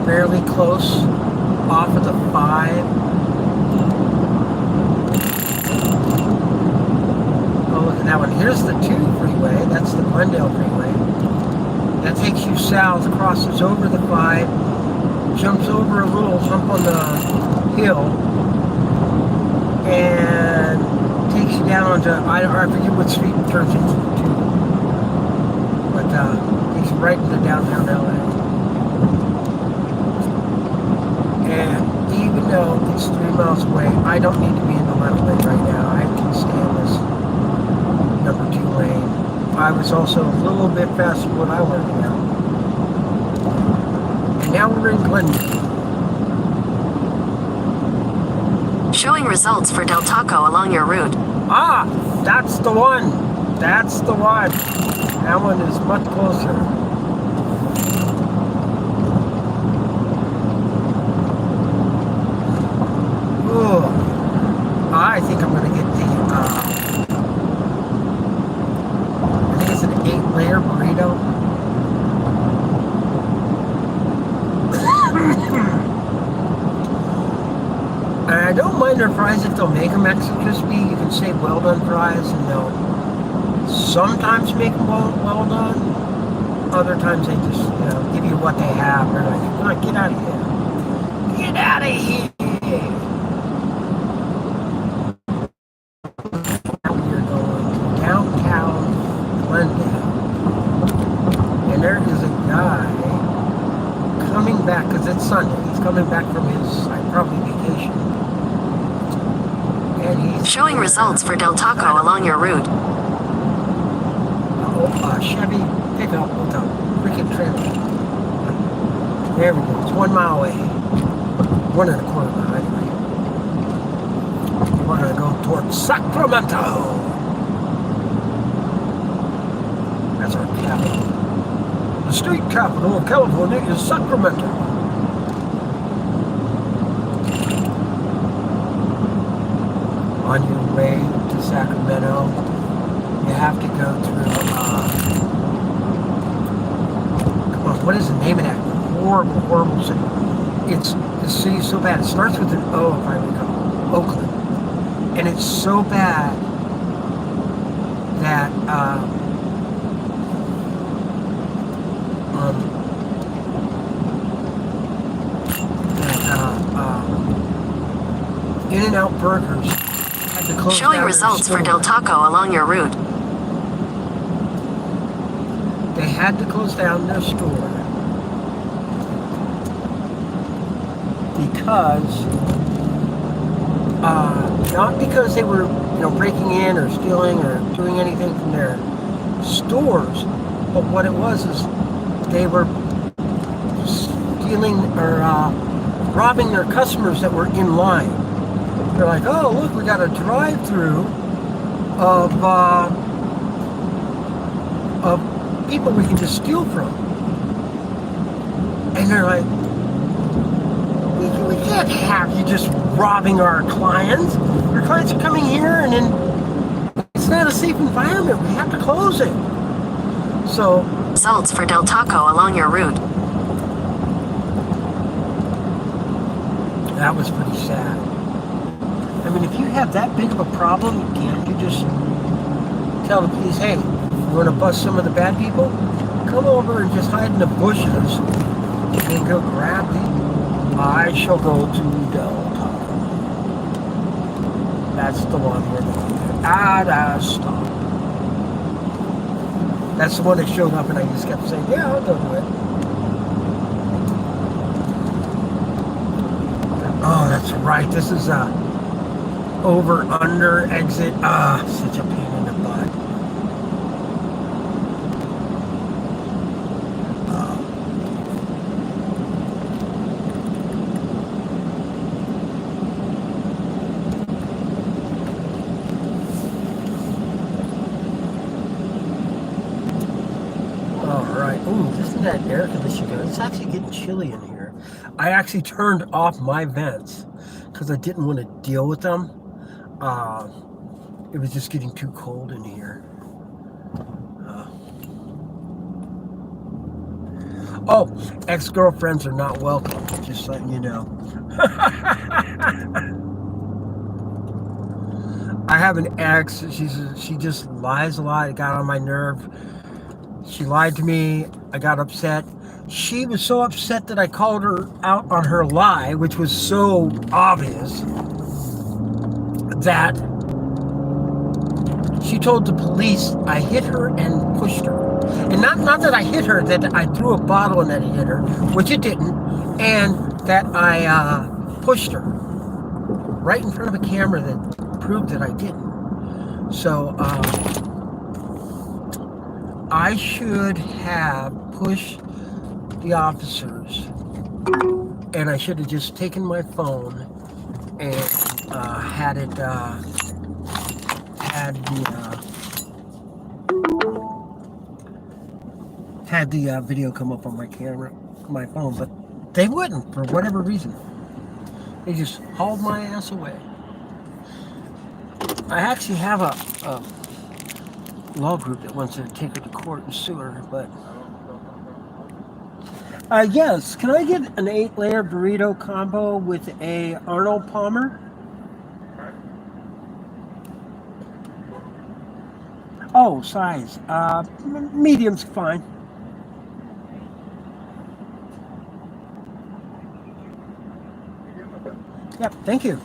fairly close off of the 5. Oh, look at that one. Here's the 2 freeway. That's the Glendale freeway. That takes you south, crosses over the 5, jumps over a little hump on the hill, and takes you down onto, I forget what street it turns into, but takes you right into downtown LA. And even though it's 3 miles away, I don't need to be in the left lane right now. I can stay in this number 2 lane. I was also a little bit faster than what I wanted to go. And now we're in Glendale. Showing results for Del Taco along your route. Ah, that's the one. That's the one. That one is much closer. Ooh. I think I'm going to get the, I think it's an 8-layer burrito. And I don't mind their fries if they'll make them extra crispy. You can say well done fries, and they'll sometimes make them well done. Other times they just, give you what they have. They're like, come on, get out of here. Get out of here. We're going to downtown Glendale. And there is a guy coming back, because it's Sunday. He's coming back from his, probably vacation. And he's Showing results for Del Taco along your route. Chevy pickup with a freaking trailer. There we go. It's 1 mile away. 1.25 anyway. We're going to go towards Sacramento. That's our capital. The state capital of California is Sacramento. On your way to Sacramento, you have to go through, come on, what is the name of that horrible, horrible city? The city's so bad. It starts with an O, if I recall. Oakland. And it's so bad that, In-N-Out Burgers had to close Showing down results their for Del store. Taco along your route. They had to close down their store because, not because they were, breaking in or stealing or doing anything from their stores, but what it was is they were stealing or robbing their customers that were in line. They're like, oh, look, we got a drive-through of people we can just steal from. And they're like, we can't have you just robbing our clients. Your clients are coming here and then it's not a safe environment. We have to close it. So, Results for Del Taco along your route. that was pretty sad. I mean, if you have that big of a problem, can't you just tell the police, hey, you want to bust some of the bad people? Come over and just hide in the bushes and then go grab me. I shall go to Del Taco. That's the one we're going to. Stop. That's the one that showed up and I just kept saying, yeah, I'll go do it. Oh, that's right. This is over, under, exit. Such a pain in the butt. All right. Ooh, isn't that air conditioning? It's actually getting chilly in here. I actually turned off my vents because I didn't want to deal with them. It was just getting too cold in here. Ex-girlfriends are not welcome. Just letting you know. I have an ex. She just lies a lot. It got on my nerve. She lied to me. I got upset. She was so upset that I called her out on her lie, which was so obvious, that she told the police I hit her and pushed her. And not that I hit her, that I threw a bottle and that it hit her, which it didn't, and that I pushed her right in front of a camera that proved that I didn't. So I should have pushed the officers, and I should have just taken my phone and had the video come up on my camera, my phone, but they wouldn't for whatever reason. They just hauled my ass away. I actually have a law group that wants to take her to court and sue her, but yes, can I get an 8-layer burrito combo with a Arnold Palmer? Oh, size. Medium's fine. Yep, thank you.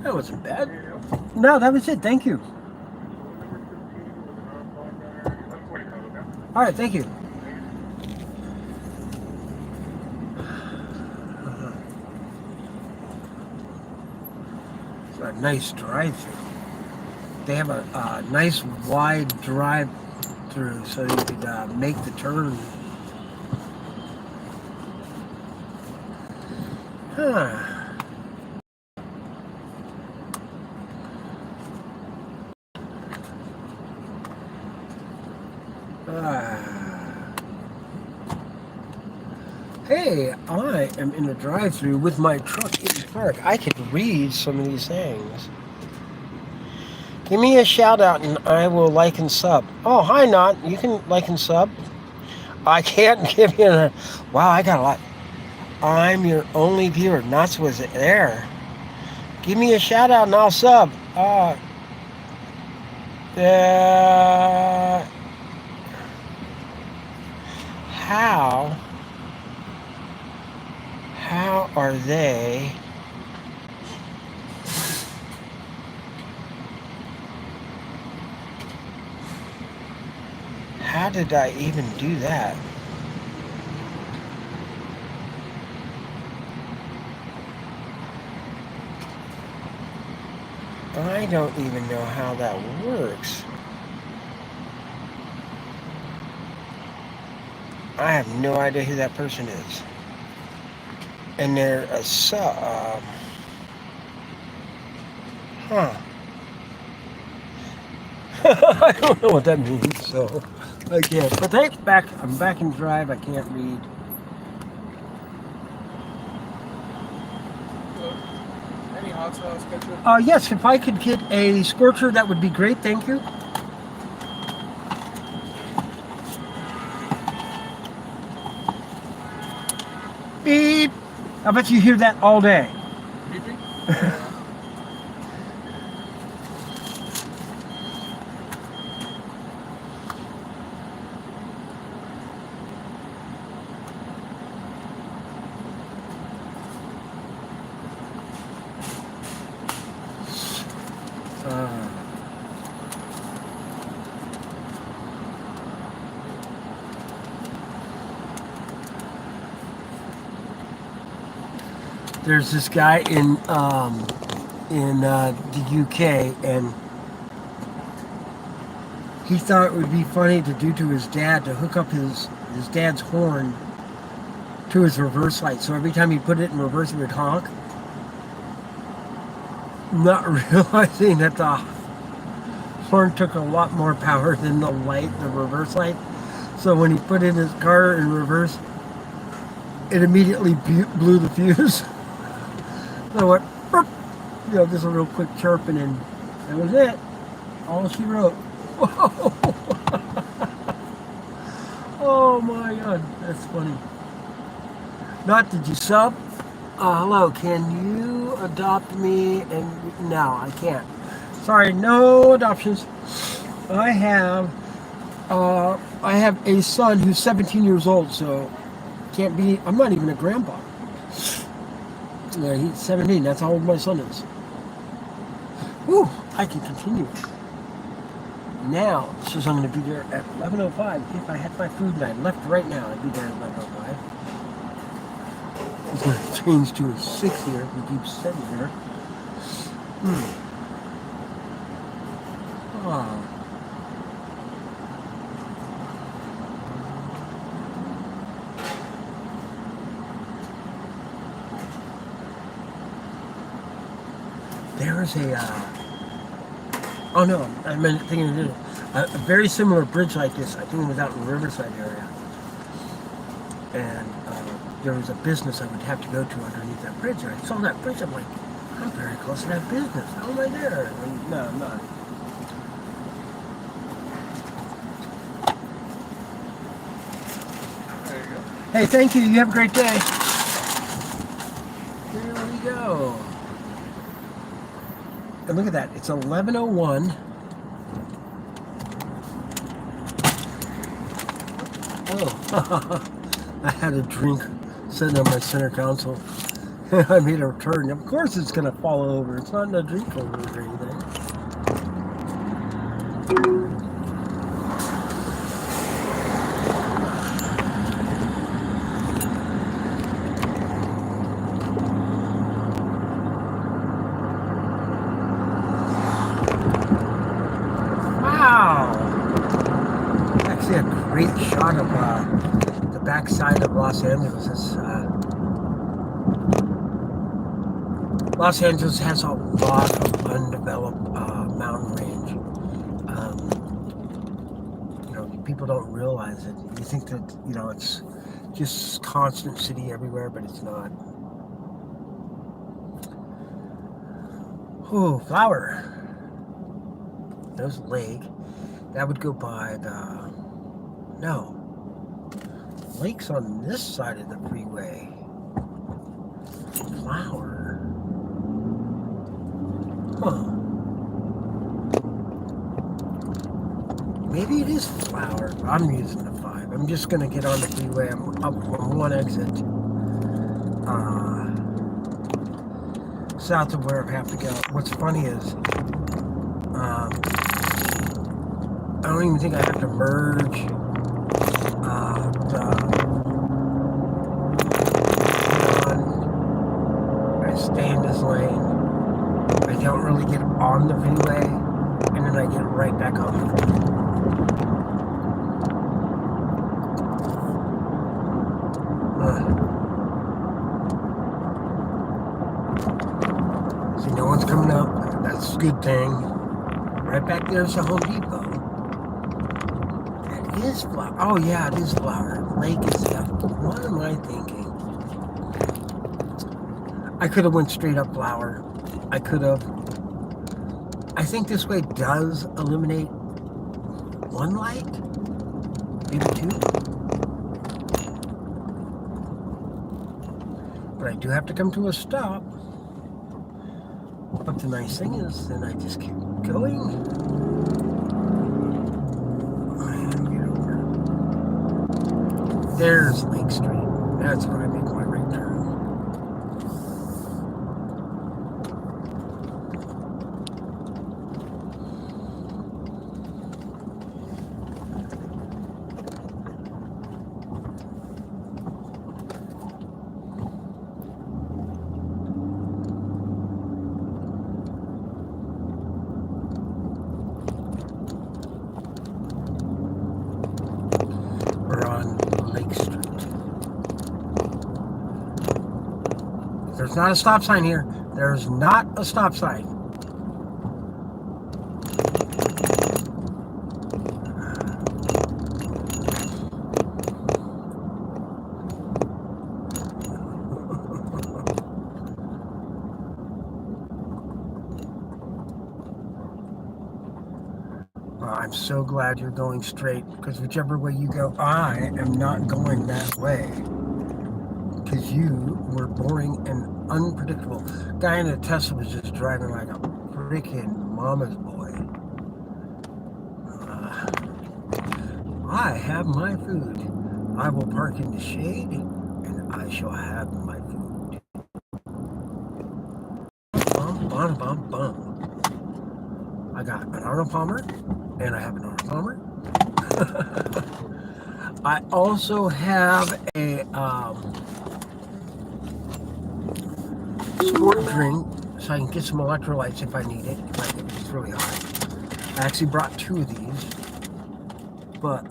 That wasn't bad. No, that was it. Thank you. All right, thank you. It's a nice drive-through. They have a nice wide drive-through so you could make the turn. Huh. Hey, I am in a drive-thru with my truck in park. I could read some of these things. Give me a shout out and I will like and sub. Oh, hi, Not. You can like and sub. I can't give you a... Wow, I got a lot. I'm your only viewer. Knots was there. Give me a shout out and I'll sub. How are they? How did I even do that? I don't even know how that works. I have no idea who that person is. And they're a sub. Huh. I don't know what that means, so I can't. But hey, I'm back in drive. I can't read. Any hot sauce ketchup? Yes, if I could get a scorcher, that would be great. Thank you. Beep. I bet you hear that all day. Beeping? There's this guy in the UK, and he thought it would be funny to do to his dad to hook up his dad's horn to his reverse light. So every time he put it in reverse, it would honk. Not realizing that the horn took a lot more power than the reverse light. So when he put in his car in reverse, it immediately blew the fuse. So I went, burp, just a real quick chirping, and that was it. All she wrote. Whoa. Oh my God, that's funny. Not did you sub? Hello, can you adopt me? And no, I can't. Sorry, no adoptions. I have a son who's 17 years old, so can't be. I'm not even a grandpa. Yeah, he's 17. That's how old my son is. Whew, I can continue. Now, it says I'm going to be there at 11:05. If I had my food and I left right now, I'd be there at 11:05. He's going to change to a 6 here if he keeps sitting here. Oh. There is oh no, I meant thinking of a very similar bridge like this. I think it was out in the Riverside area. And there was a business I would have to go to underneath that bridge. And I saw that bridge, I'm like, I'm very close to that business. How am I there? And, no, I'm not. There you go. Hey, thank you. You have a great day. Here we go. And look at that. It's 11:01. Oh, I had a drink sitting on my center console. I made a turn. Of course it's going to fall over. It's not in a drink holder or anything. A great shot of the backside of Los Angeles. It's Los Angeles has a lot of undeveloped mountain range. People don't realize it. You think that, it's just constant city everywhere, but it's not. Oh, flower. There's a lake. That would go by the... No. Lake's on this side of the freeway. Flower. Huh. Maybe it is flower. I'm using the 5. I'm just going to get on the freeway. I'm up on one exit. South of where I have to go. What's funny is... I don't even think I have to merge I stay in this lane. I don't really get on the freeway, and then I get right back on the freeway. See, no one's coming up. That's a good thing. Right back there's the Home Depot. It is flower. Oh yeah, it is flower. Lake is the other. What am I thinking? I could have went straight up flower. I could have. I think this way does eliminate one light, maybe 2. But I do have to come to a stop. But the nice thing is, then I just keep going. There's Lake Street. That's where I make my right turn. We're on Lake Street. There's not a stop sign here. There's not a stop sign. I'm so glad you're going straight, because whichever way you go, I am not going that way. Because you were boring and unpredictable. Guy in a Tesla was just driving like a freaking mama's boy. I have my food. I will park in the shade, and I shall have my food. Bum, bum, bum, bum. I got an Arnold Palmer, and I have an Arnold Palmer. I also have a sport drink, so I can get some electrolytes if I need it, if it's really hot. I actually brought 2 of these, but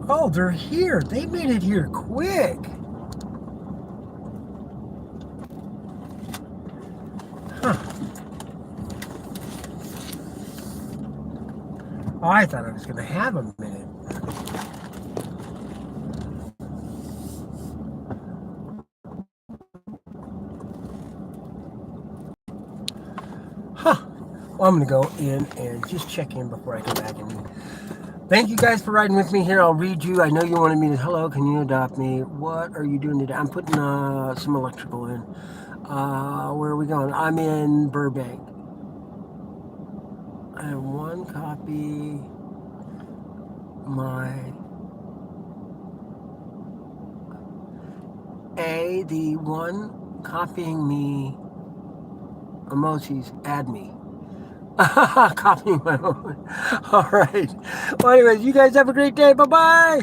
oh, they're here. They made it here quick. Oh, I thought I was going to have a minute. Well, I'm going to go in and just check in before I go back in. Thank you guys for riding with me here. I'll read you. I know you wanted me to, hello, can you adopt me? What are you doing today? I'm putting some electrical in. Where are we going? I'm in Burbank. I have 1 copy. The one copying me emojis, add me. Copying my own. All right. Well, anyways, you guys have a great day. Bye-bye.